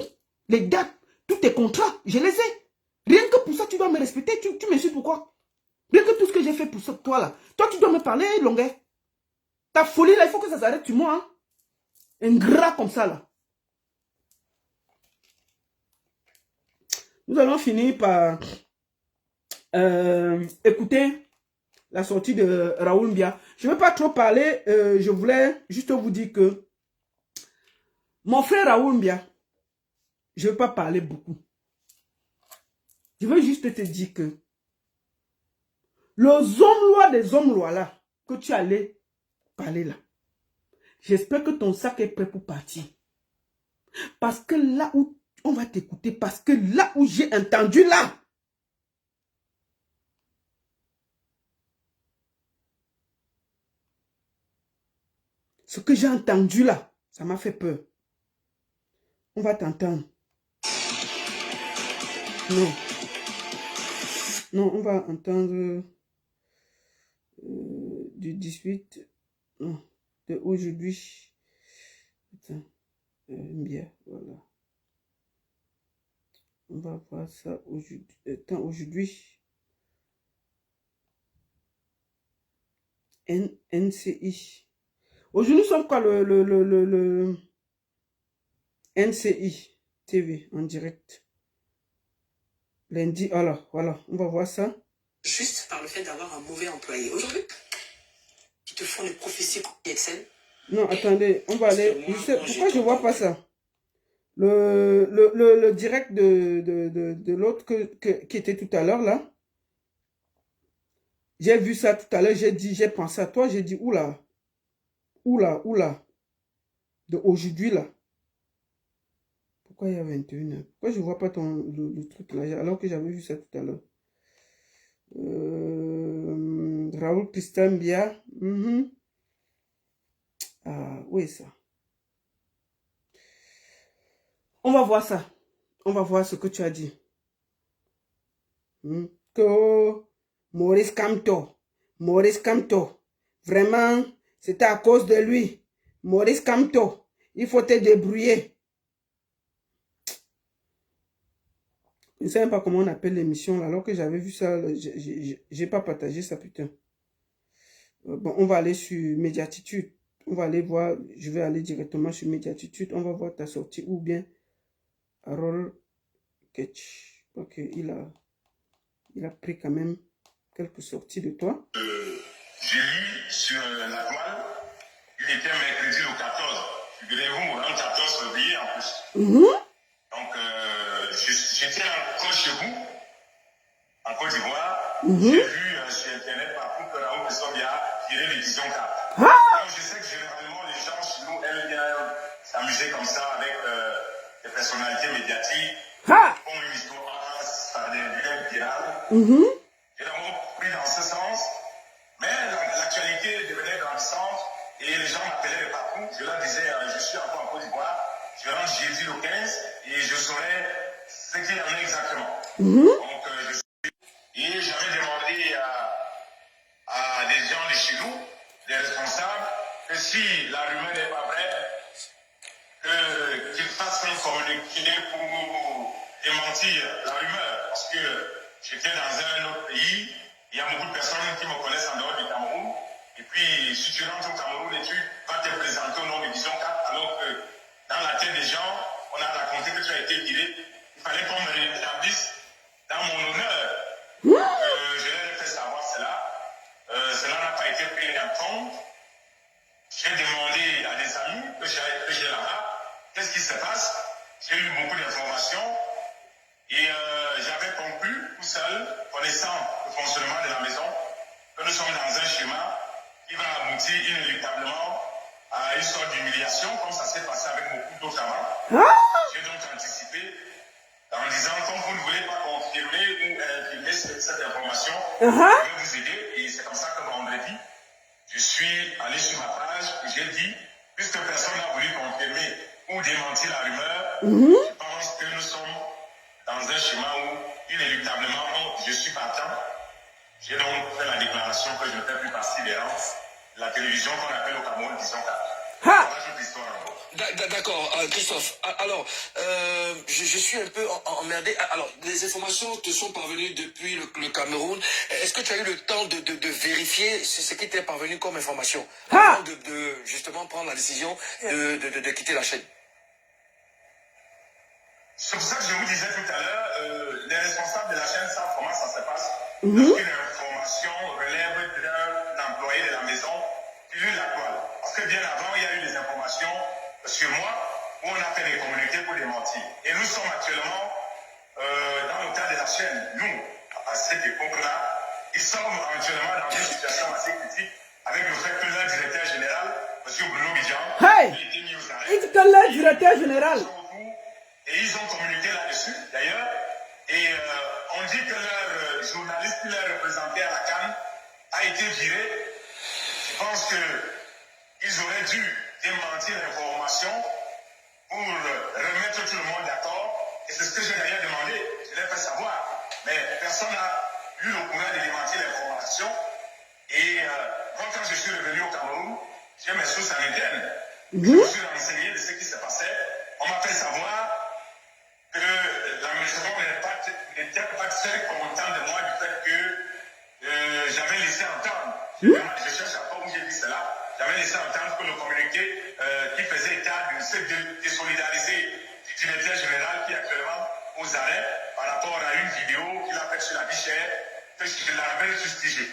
Les dates, tous tes contrats, je les ai. Rien que pour ça, tu dois me respecter. Tu me suis pourquoi? Rien que tout ce que j'ai fait pour ça, toi là. Toi, tu dois me parler, longueur. Ta folie là, il faut que ça s'arrête sur moi. Hein? Un gras comme ça là. Nous allons finir par écouter la sortie de Raoul Mbia. Je ne vais pas trop parler. Je voulais juste vous dire que mon frère Raoul Mbia, je ne vais pas parler beaucoup. Je veux juste te dire que les hommes lois des hommes lois là, que tu allais parler là, j'espère que ton sac est prêt pour partir. Parce que là où on va t'écouter, parce que là où j'ai entendu là, ce que j'ai entendu là, ça m'a fait peur. On va t'entendre. Non. Non, on va entendre du 18, non, de aujourd'hui. Attends, bien, voilà. On va voir ça aujourd'hui. Attends, aujourd'hui. NCI. Aujourd'hui, nous sommes quoi le NCI TV en direct. Lundi, voilà, on va voir ça. Juste par le fait d'avoir un mauvais employé. Aujourd'hui, qui te font des prophéties Excel. Non, attendez, on va aller. Pourquoi je ne vois pas ça? Le direct de l'autre qui était tout à l'heure là. J'ai vu ça tout à l'heure, j'ai pensé à toi, j'ai dit oula. De aujourd'hui là. Pourquoi il y a 21h? Pourquoi je ne vois pas le truc là, alors que j'avais vu ça tout à l'heure? Raoul Christian Mbia. Ah, oui, ça. On va voir ça. On va voir ce que tu as dit. Que Maurice Kamto. Vraiment, c'était à cause de lui. Maurice Kamto. Il faut te débrouiller. Je ne sais pas comment on appelle l'émission, alors que j'avais vu ça, j'ai pas partagé ça, putain. Bon, on va aller sur Médiatitude. On va aller voir, je vais aller directement sur Médiatitude. On va voir ta sortie ou bien Harold Ketch. Ok, il a pris quand même quelques sorties de toi. J'ai lu sur la toile, il était mercredi le 14. Figurez-vous, le 14 février en plus. Donc, j'étais encore chez vous, en Côte d'Ivoire. J'ai vu sur Internet partout que Raoul Christian a tiré l'édition 4. Donc, je sais que généralement, les gens chez nous aiment bien s'amuser comme ça avec des personnalités médiatiques. Font une histoire, ça devient viral. J'ai d'abord pris dans ce sens, mais l'actualité devenait grandissante et les gens m'appelaient de partout. Je leur disais, je suis encore en Côte d'Ivoire, je rentre jeudi le 15 et je saurai ce qu'il y en a exactement. Donc, et j'avais demandé à des gens de chez nous, des responsables, que si la rumeur n'est pas vraie, qu'ils fassent un communiqué pour démentir la rumeur. Parce que j'étais dans un autre pays, il y a beaucoup de personnes qui me connaissent en dehors du Cameroun. Et puis, si tu rentres au Cameroun et tu vas te présenter au nom de Vision 4, alors que dans la tête des gens, on a raconté que tu as été tiré, il fallait qu'on me rétablisse dans mon honneur. Je leur ai fait savoir cela. Cela n'a pas été pris en compte. J'ai demandé à des amis que j'ai là-bas, qu'est-ce qui se passe? J'ai eu beaucoup d'informations et j'avais conclu tout seul, connaissant le fonctionnement de la maison, que nous sommes dans un schéma qui va aboutir inéluctablement à une sorte d'humiliation, comme ça s'est passé avec beaucoup d'autres avant. Ah! J'ai donc anticipé en disant, comme vous ne voulez pas confirmer ou infirmer cette information, je vais vous aider. Et c'est comme ça que vendredi, je suis allé sur ma page et j'ai dit, puisque personne n'a voulu confirmer ou démentir la rumeur, je pense que nous sommes dans un schéma où, inéluctablement, je suis partant. J'ai donc fait la déclaration que je ne fais plus partie des rangs. La télévision qu'on appelle au Cameroun, disons qu'à. Voilà toute l'histoire encore. D'accord, Christophe. Alors, je suis un peu emmerdé. Alors, les informations te sont parvenues depuis le Cameroun. Est-ce que tu as eu le temps de vérifier ce qui t'est parvenu comme information avant de justement prendre la décision de quitter la chaîne? C'est pour ça que je vous disais tout à l'heure, les responsables de la chaîne savent comment ça se passe. Lorsqu'une information relève d'un employé de la maison, il y a la toile. Parce que bien avant, il y a eu des informations sur moi où on a fait des communiqués pour démentir. Et nous sommes actuellement dans le cas de la chaîne. Nous, à cette époque-là, ils sont actuellement dans une situation assez critique avec le fait que leur directeur général, M. Bruno Bidjan, il était mis aux arrêts. Il dit que leur directeur général. Et ils ont communiqué là-dessus, d'ailleurs. Et on dit que leur journaliste qui leur représentait à la CAN a été viré. Je pense qu'ils auraient dû démentir l'information pour remettre tout le monde d'accord. Et c'est ce que j'ai d'ailleurs demandé. Je l'ai fait savoir. Mais personne n'a eu le courage de démentir l'information. Et quand je suis revenu au Cameroun, j'ai mes sources en interne. Je me suis renseigné de ce qui se passait. On m'a fait savoir que la maison n'était pas très contente de moi du fait que j'avais laissé entendre, je cherche encore où j'ai dit cela, j'avais laissé entendre que le communiqué qui faisait état de se désolidariser du directeur général qui est actuellement aux arrêts par rapport à une vidéo qu'il a faite sur la vie chère, que je l'avais fustigée.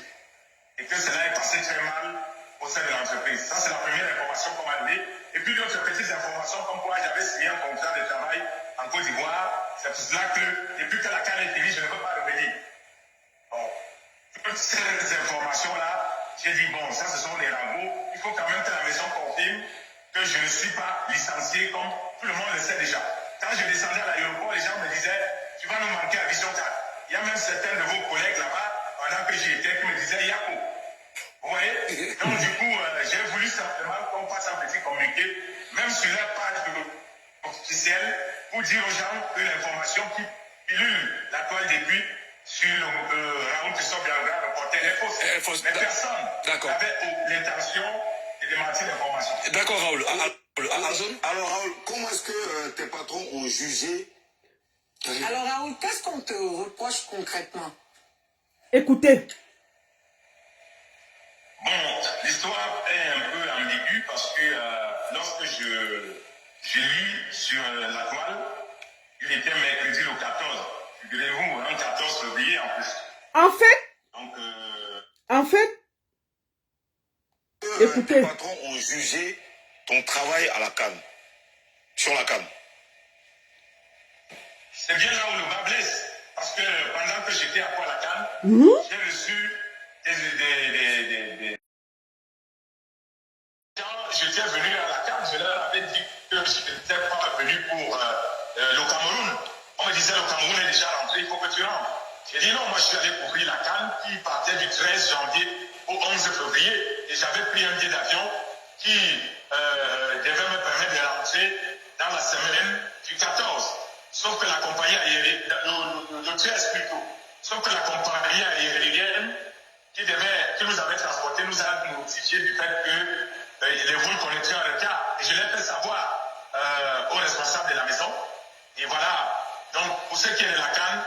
Et que cela est passé très mal au sein de l'entreprise. Ça, c'est la première information qu'on m'a donnée. Et puis d'autres petites informations comme quoi j'avais signé un contrat de travail en Côte d'Ivoire. C'est pour cela que, depuis que la CAN est finie, je ne veux pas revenir. Bon. Toutes ces informations-là, j'ai dit, bon, ça, ce sont des ragots. Il faut quand même que la maison confirme que je ne suis pas licencié comme tout le monde le sait déjà. Quand je descendais à l'aéroport, les gens me disaient, tu vas nous manquer à Vision 4. Il y a même certains de vos collègues là-bas, pendant que j'y étais, qui me disaient, Yako. Vous voyez? Donc, du coup, j'ai voulu simplement qu'on fasse un petit communiqué, même sur la page officielle, pour dire aux gens que l'information qui pilule la toile depuis sur Raoul Christophe Biangra reportait les fausses. Mais personne n'avait l'intention de démentir l'information. D'accord, Raoul. Alors, Raoul, comment est-ce que tes patrons ont jugé? Alors, Raoul, qu'est-ce qu'on te reproche concrètement? Écoutez. Bon, l'histoire est un peu ambiguë parce que lorsque je lis sur la toile, il était mercredi le 14. Figurez-vous, un 14 février en plus. En fait, écoutez. Tes patrons ont jugé ton travail à la CAN, sur la CAN. C'est bien là où le bas blesse. Parce que pendant que j'étais à quoi la CAN, j'ai reçu des gens. J'étais venu à la CAN, je leur avais dit que je n'étais pas venu pour le Cameroun. On me disait le Cameroun est déjà rentré, il faut que tu rentres. J'ai dit non, moi je suis allé couvrir la CAN qui partait du 13 janvier au 11 février et j'avais pris un billet d'avion qui devait me permettre de rentrer dans la semaine du 14. Sauf que la compagnie aérienne, le 13 plutôt, sauf que la compagnie aérienne qui nous avait transporté nous a notifié du fait que les vols connaîtraient un retard. Et je l'ai fait savoir aux responsables de la maison. Et voilà. Donc, pour ce qui est de la CAN,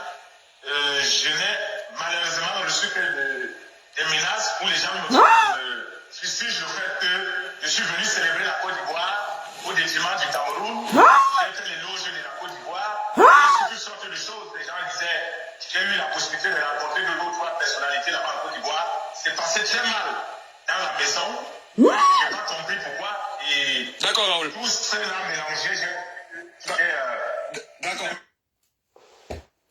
je n'ai malheureusement reçu que des menaces où les gens me fustigent le fait que je suis venu célébrer la Côte d'Ivoire au détriment du Cameroun. J'ai fait l'éloge de la Côte d'Ivoire. Et toutes sortes de choses. Les gens disaient, j'ai eu la possibilité de rencontrer deux ou trois personnalités là-bas en Côte d'Ivoire. C'est passé très mal dans la maison. Je n'ai pas compris pourquoi. Et d'accord, Raoul. Tout cela mélangé, D'accord.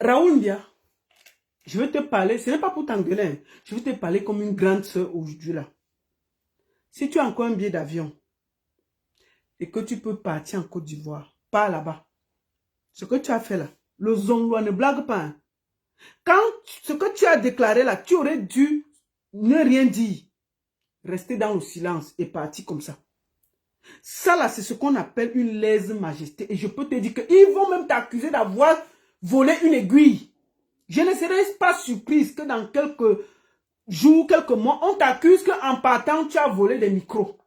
Raoul Ndia, je veux te parler, ce n'est pas pour t'engueuler, je veux te parler comme une grande sœur aujourd'hui là. Si tu as encore un billet d'avion, et que tu peux partir en Côte d'Ivoire, pas là-bas. Ce que tu as fait là, le Zonglois ne blague pas. Hein. Quand ce que tu as déclaré là, tu aurais dû ne rien dire. Rester dans le silence et partir comme ça. Ça là, c'est ce qu'on appelle une lèse-majesté. Et je peux te dire qu'ils vont même t'accuser d'avoir volé une aiguille. Je ne serais pas surprise que dans quelques jours, quelques mois, on t'accuse qu'en partant, tu as volé des micros.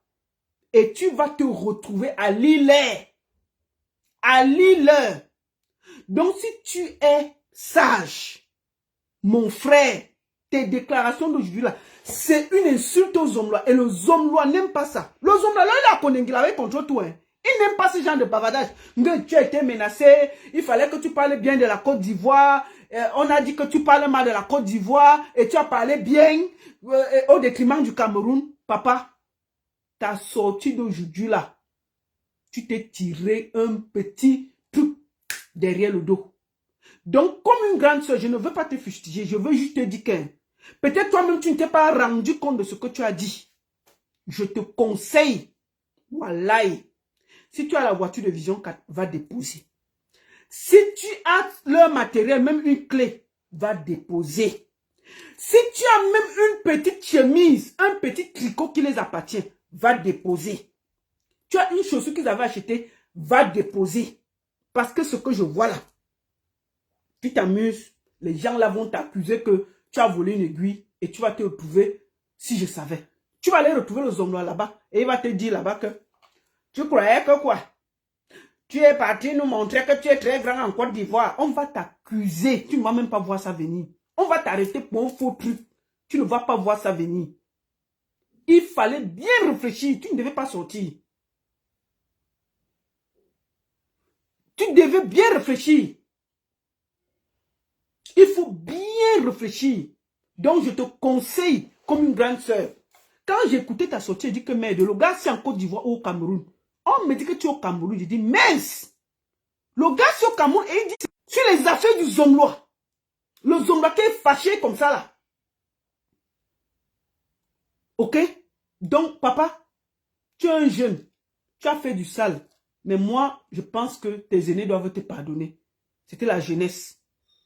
Et tu vas te retrouver à Lille. À Lille. Donc, si tu es sage, mon frère, tes déclarations d'aujourd'hui là, c'est une insulte aux Zomlois. Et le Zomlois n'aime pas ça. Le Zomlois, là, il a connu contre toi. Hein. Il n'aime pas ce genre de bavardage. Tu as été menacé. Il fallait que tu parles bien de la Côte d'Ivoire. On a dit que tu parles mal de la Côte d'Ivoire. Et tu as parlé bien au détriment du Cameroun. Papa, ta sortie d'aujourd'hui là, tu t'es tiré un petit truc derrière le dos. Donc, comme une grande soeur, je ne veux pas te fustiger. Je veux juste te dire que peut-être toi-même, tu ne t'es pas rendu compte de ce que tu as dit. Je te conseille, voilà, si tu as la voiture de Vision 4, va déposer. Si tu as leur matériel, même une clé, va déposer. Si tu as même une petite chemise, un petit tricot qui les appartient, va déposer. Tu as une chaussure qu'ils avaient achetée, va déposer. Parce que ce que je vois là, tu t'amuses, les gens là vont t'accuser que tu as volé une aiguille et tu vas te retrouver, si je savais. Tu vas aller retrouver le Zonglois là-bas et il va te dire là-bas que tu croyais que quoi? Tu es parti nous montrer que tu es très grand en Côte d'Ivoire. On va t'accuser. Tu ne vas même pas voir ça venir. On va t'arrêter pour un faux truc. Tu ne vas pas voir ça venir. Il fallait bien réfléchir. Tu ne devais pas sortir. Tu devais bien réfléchir. Il faut bien réfléchir. Donc, je te conseille, comme une grande sœur, quand j'écoutais ta sortie, je dis que merde, le gars, c'est en Côte d'Ivoire ou au Cameroun. On me dit que tu es au Cameroun. Je dis, mince! Le gars, c'est au Cameroun et il dit, sur les affaires du Zonglois. Le Zonglois qui est fâché comme ça, là. Ok? Donc, papa, tu es un jeune. Tu as fait du sale. Mais moi, je pense que tes aînés doivent te pardonner. C'était la jeunesse.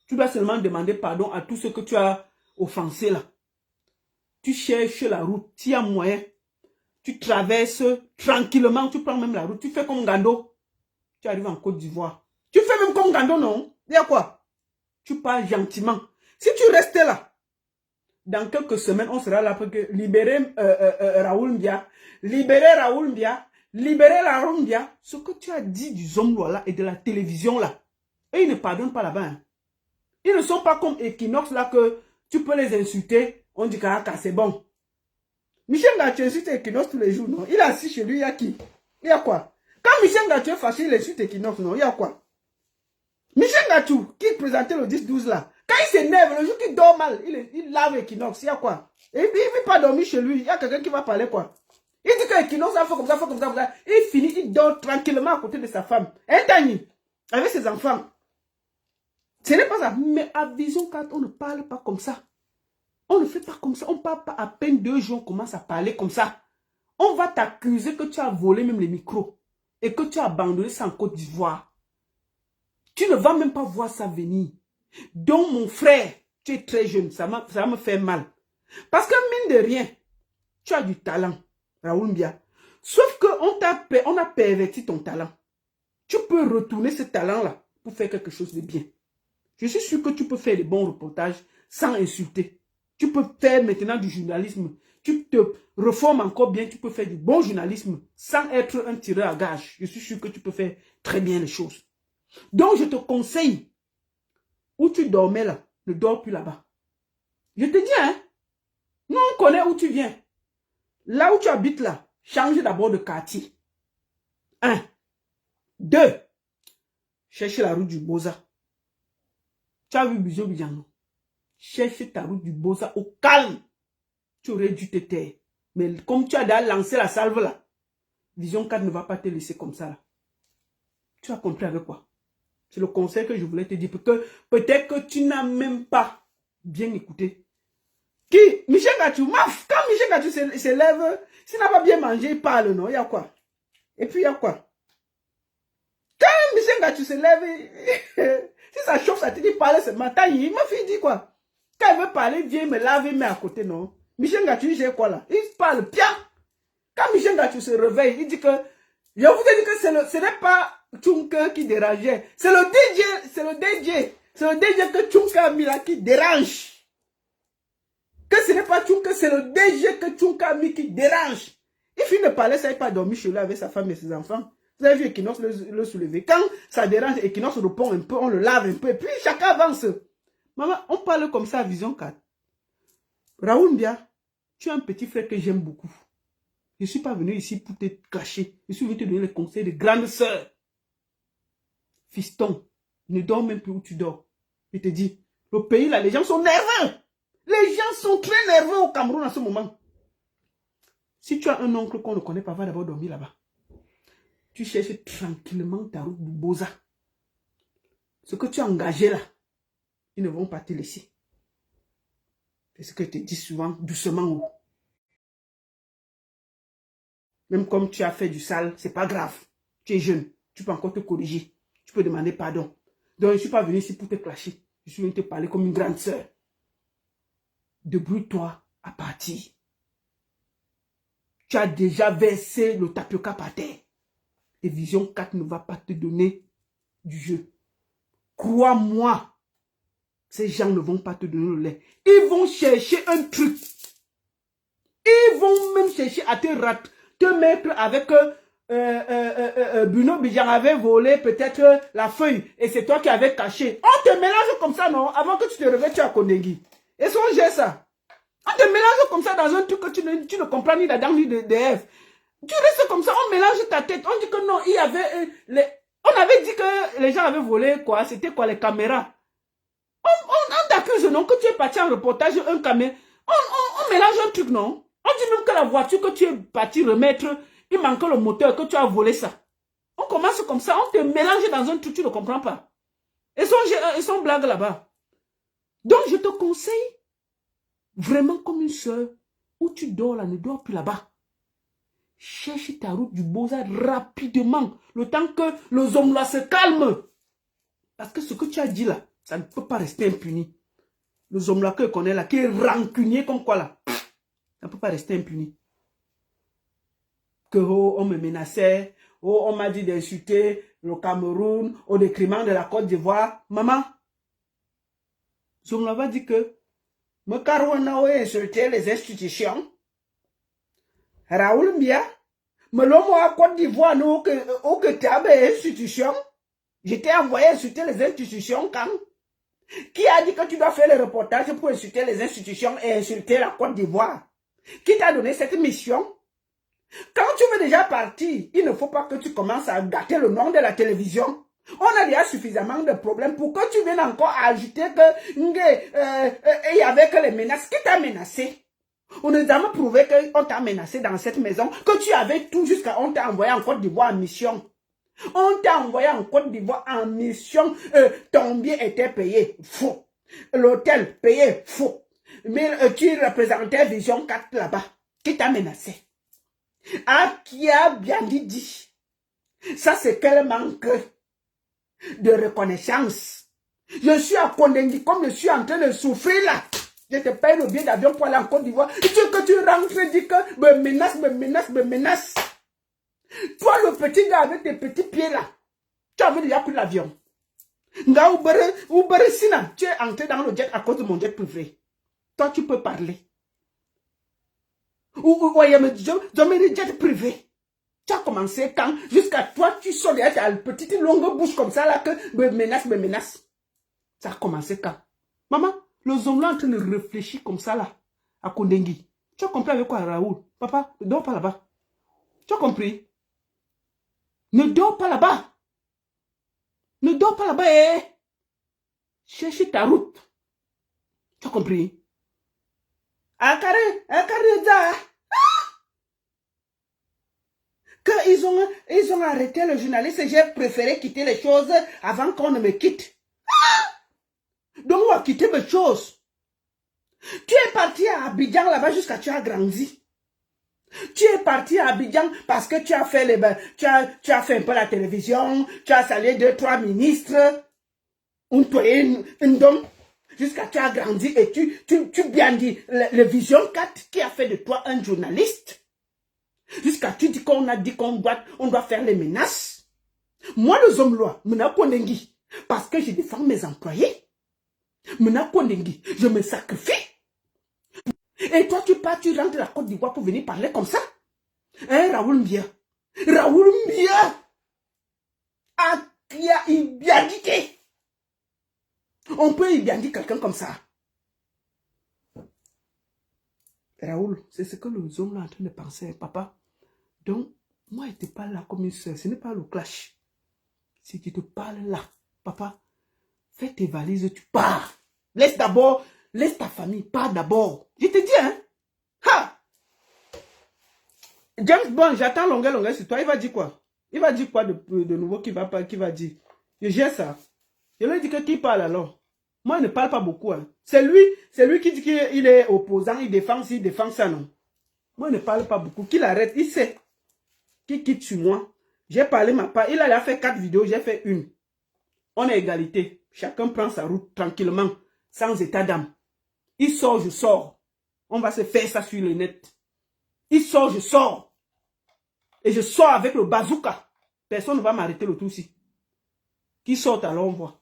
Tu dois seulement demander pardon à tous ceux que tu as offensés là. Tu cherches la route, s'il y a moyen. Tu traverses tranquillement, tu prends même la route. Tu fais comme Gando. Tu arrives en Côte d'Ivoire. Tu fais même comme Gando, non? Il y a quoi? Tu pars gentiment. Si tu restes là, dans quelques semaines, on sera là pour libérer Raoul Mbia. Libérer Raoul Mbia. Libérer Raoul Mbia. Ce que tu as dit du Zonglois là et de la télévision là. Et ils ne pardonnent pas là-bas. Hein. Ils ne sont pas comme Equinox là que tu peux les insulter. On dit que c'est bon. Michel Gathieu insulte Equinox tous les jours, non? Il est assis chez lui, il y a qui? Il y a quoi? Quand Michel Gathieu est fâché, il insulte Equinox, non? Il y a quoi? Michel Gathieu, qui présentait le 10-12 là, quand il s'énerve, le jour qu'il dort mal, il lave Equinox, il y a quoi? Et puis il ne veut pas dormir chez lui, il y a quelqu'un qui va parler quoi? Il dit que Equinox a fait comme ça, fait comme ça, comme ça. Il finit, il dort tranquillement à côté de sa femme. Un Tani, avec ses enfants. Ce n'est pas ça. Mais à Vision 4, on ne parle pas comme ça. On ne fait pas comme ça. On ne parle pas à peine 2 jours, on commence à parler comme ça. On va t'accuser que tu as volé même les micros. Et que tu as abandonné ça en Côte d'Ivoire. Tu ne vas même pas voir ça venir. Donc mon frère, tu es très jeune. Ça me fait mal. Parce que mine de rien, tu as du talent, Raoul Mbia. Sauf qu'on a perverti ton talent. Tu peux retourner ce talent-là pour faire quelque chose de bien. Je suis sûr que tu peux faire des bons reportages sans insulter. Tu peux faire maintenant du journalisme. Tu te reformes encore bien. Tu peux faire du bon journalisme sans être un tireur à gage. Je suis sûr que tu peux faire très bien les choses. Donc, je te conseille, où tu dormais là, ne dors plus là-bas. Je te dis, hein, nous on connaît où tu viens. Là où tu habites là, change d'abord de quartier. 1. 2. Cherche la route du Boza. Tu as vu Bijo Bidjango? Cherche ta route du Boza au calme. Tu aurais dû te taire. Mais comme tu as déjà lancé la salve là, Vision 4 ne va pas te laisser comme ça là. Tu as compris avec quoi? C'est le conseil que je voulais te dire. Peut-être que tu n'as même pas bien écouté. Qui? Michel Gathieu. Quand Michel Gathieu s'élève, s'il n'a pas bien mangé, il parle, non? Il y a quoi? Et puis, il y a quoi? Quand Michel Gachou se lève, si ça chauffe, ça te dit parler ce matin, ma fille dit quoi? Quand elle veut parler, viens me laver, mais à côté, non. Michel Gachou, j'ai quoi là? Il parle bien. Quand Michel Gachou se réveille, il dit que, je vous ai dit que ce n'est pas Tchunka qui dérangeait. C'est le DJ, c'est le DJ. C'est le DJ que Tchunka a mis là qui dérange. Que ce n'est pas Tchunka, c'est le DJ que Tchunka a mis qui dérange. Il finit de parler, ça n'est pas dormi chez lui avec sa femme et ses enfants. Vous avez vu Equinox le soulever. Quand ça dérange, Equinox répond un peu, on le lave un peu, et puis chacun avance. Maman, on parle comme ça à Vision 4. Raoul Mbia, tu es un petit frère que j'aime beaucoup. Je ne suis pas venu ici pour te cacher. Je suis venu te donner les conseils de grande sœur. Fiston, ne dors même plus où tu dors. Je te dis, le pays là, les gens sont nerveux. Les gens sont très nerveux au Cameroun en ce moment. Si tu as un oncle qu'on ne connaît pas, va d'abord dormir là-bas. Tu cherches tranquillement ta route de Boza. Ce que tu as engagé là, ils ne vont pas te laisser. C'est ce que je te dis souvent, doucement. Même comme tu as fait du sale, c'est pas grave. Tu es jeune, tu peux encore te corriger. Tu peux demander pardon. Donc je ne suis pas venu ici pour te clasher. Je suis venu te parler comme une grande sœur. Débrouille-toi à partir. Tu as déjà versé le tapioca par terre. Et Vision 4 ne va pas te donner du jeu. Crois-moi, ces gens ne vont pas te donner le lait. Ils vont chercher un truc. Ils vont même chercher à te mettre avec Bruno Bidjan avait volé peut-être la feuille. Et c'est toi qui avais caché. On te mélange comme ça, non? Avant que tu te réveilles, tu as Kondengui. Et songez ça. On te mélange comme ça dans un truc que tu ne comprends ni d'Adam ni de Ève. Tu restes comme ça, on mélange ta tête. On dit que non, il y avait... on avait dit que les gens avaient volé quoi? C'était quoi les caméras? On t'accuse, non? Que tu es parti en reportage, un caméra. On mélange un truc, non? On dit même que la voiture que tu es parti remettre, il manque le moteur, que tu as volé ça. On commence comme ça, on te mélange dans un truc, tu ne comprends pas. Ils sont blagues là-bas. Donc je te conseille, vraiment comme une soeur, où tu dors là, ne dors plus là-bas. Cherche ta route du Boza rapidement, le temps que les hommes là se calment. Parce que ce que tu as dit là, ça ne peut pas rester impuni. Les hommes là que je connais là, qui est rancunier comme quoi là, ça ne peut pas rester impuni. Que oh, on me menaçait, oh, on m'a dit d'insulter le Cameroun, au détriment de la Côte d'Ivoire. Maman, je me l'avais dit que me carouana a insulté les institutions. Raoul Mbia, me l'homme à Côte d'Ivoire, nous, que tu as des institutions. Je t'ai envoyé insulter les institutions quand? Qui a dit que tu dois faire les reportages pour insulter les institutions et insulter la Côte d'Ivoire? Qui t'a donné cette mission? Quand tu veux déjà partir, il ne faut pas que tu commences à gâter le nom de la télévision. On a déjà suffisamment de problèmes pour que tu viennes encore ajouter que il y avait que les menaces. Qui t'a menacé? On nous a prouvé qu'on t'a menacé dans cette maison, que tu avais tout jusqu'à on t'a envoyé en Côte d'Ivoire en mission. On t'a envoyé en Côte d'Ivoire en mission, ton bien était payé, faux. L'hôtel payé, faux. Mais tu représentais Vision 4 là-bas. Qui t'a menacé? Ah, qui a bien dit. Ça, c'est quel manque de reconnaissance. Je suis à Kondengui, comme je suis en train de souffrir là. Je te paye le billet d'avion pour aller en Côte d'Ivoire. Et que tu rentres et dis que me menace. Toi, le petit gars avec tes petits pieds là, tu avais déjà pris l'avion. Nga Oubere Sina, tu es entré dans le jet à cause de mon jet privé. Toi, tu peux parler. Ou il y a un jet privé. Tu as commencé quand? Jusqu'à toi, tu sors derrière ta petite longue bouche comme ça là que me menace. Ça a commencé quand? Maman, les hommes là en train de réfléchir comme ça là, à Kondengui. Tu as compris avec quoi, Raoul? Papa, ne dors pas là-bas. Tu as compris? Ne dors pas là-bas. Ne dors pas là-bas, eh. Cherche ta route. Tu as compris? Akare, que ils ont arrêté le journaliste, j'ai préféré quitter les choses avant qu'on ne me quitte. Donc on va quitter mes choses. Tu es parti à Abidjan là-bas jusqu'à tu as grandi. Tu es parti à Abidjan parce que tu as fait tu as fait un peu la télévision, tu as salué 2-3 ministres, jusqu'à tu as grandi et tu bien dis le Vision 4 qui a fait de toi un journaliste. Jusqu'à tu dis qu'on a dit qu'on doit faire les menaces. Moi, les hommes loi, parce que je défends mes employés. Je me sacrifie. Et toi, tu pars, tu rentres de la Côte d'Ivoire pour venir parler comme ça. Hein, Raoul Mbia. Raoul Mbia. Ah, qui a bien dit. On peut bien dire quelqu'un comme ça. Raoul, c'est ce que les hommes sont en train de penser, papa. Donc, moi, je te parle là comme une soeur. Ce n'est pas le clash. Si tu te parles là, papa, fais tes valises, tu pars. Laisse ta famille, pars d'abord. Je te dis, hein. Ha! James Bond, j'attends longueur sur toi. Il va dire quoi? Il va dire quoi de nouveau qui va dire? Je gère ça. Je lui dis que qui parle alors? Moi, je ne parle pas beaucoup. Hein. C'est lui qui dit qu'il est opposant, il défend ça, non. Moi, je ne parle pas beaucoup. Qu'il arrête, il sait. Qui quitte sur moi. J'ai parlé ma part. Il a fait 4 vidéos, j'ai fait une. On est égalité. Chacun prend sa route tranquillement, sans état d'âme. Il sort, je sors. On va se faire ça sur le net. Il sort, je sors. Et je sors avec le bazooka. Personne ne va m'arrêter le tout ci. Qui sortent alors, on voit.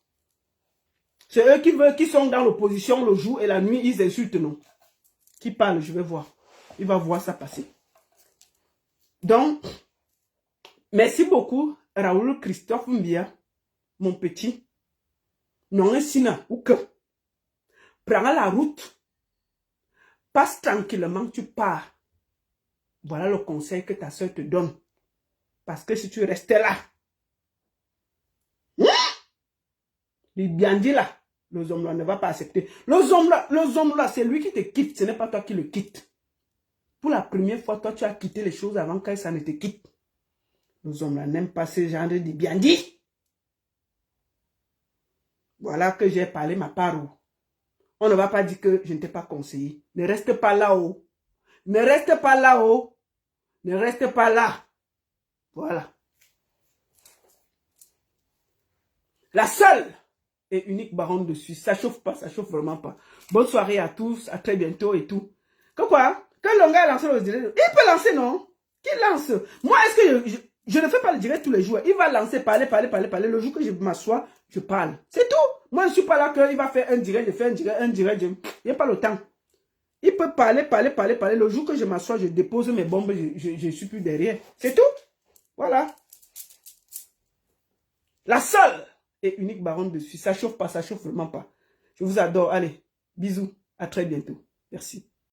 C'est eux qui sont dans l'opposition le jour et la nuit, ils insultent, non. Qui parle, je vais voir. Il va voir ça passer. Donc, merci beaucoup, Raoul Christophe Mbia, mon petit. Non, sina, ou que. Prends la route. Passe tranquillement, tu pars. Voilà le conseil que ta soeur te donne. Parce que si tu restais là, il bien dit là, le homme là ne va pas accepter. Le homme là, c'est lui qui te quitte, ce n'est pas toi qui le quitte. Pour la première fois, toi, tu as quitté les choses avant que ça ne te quitte. Les hommes là n'aiment pas ce genre de bien dit. Voilà que j'ai parlé ma part. On ne va pas dire que je ne t'ai pas conseillé. Ne reste pas là-haut. Ne reste pas là-haut. Ne reste pas là. Voilà. La seule et unique baronne de Suisse. Ça chauffe pas, ça chauffe vraiment pas. Bonne soirée à tous, à très bientôt et tout. Que quoi? Que Longa a lancé le direct. Il peut lancer, non? Qui lance? Moi, est-ce que je ne fais pas le direct tous les jours. Il va lancer, parler. Le jour que je m'assois, je parle. C'est tout. Moi, je ne suis pas là qu'il va faire un direct, je fais un direct. Il n'y a pas le temps. Il peut parler. Le jour que je m'assois, je dépose mes bombes, je ne suis plus derrière. C'est tout. Voilà. La seule et unique baronne de Suisse. Ça chauffe pas, ça chauffe vraiment pas. Je vous adore. Allez, bisous. À très bientôt. Merci.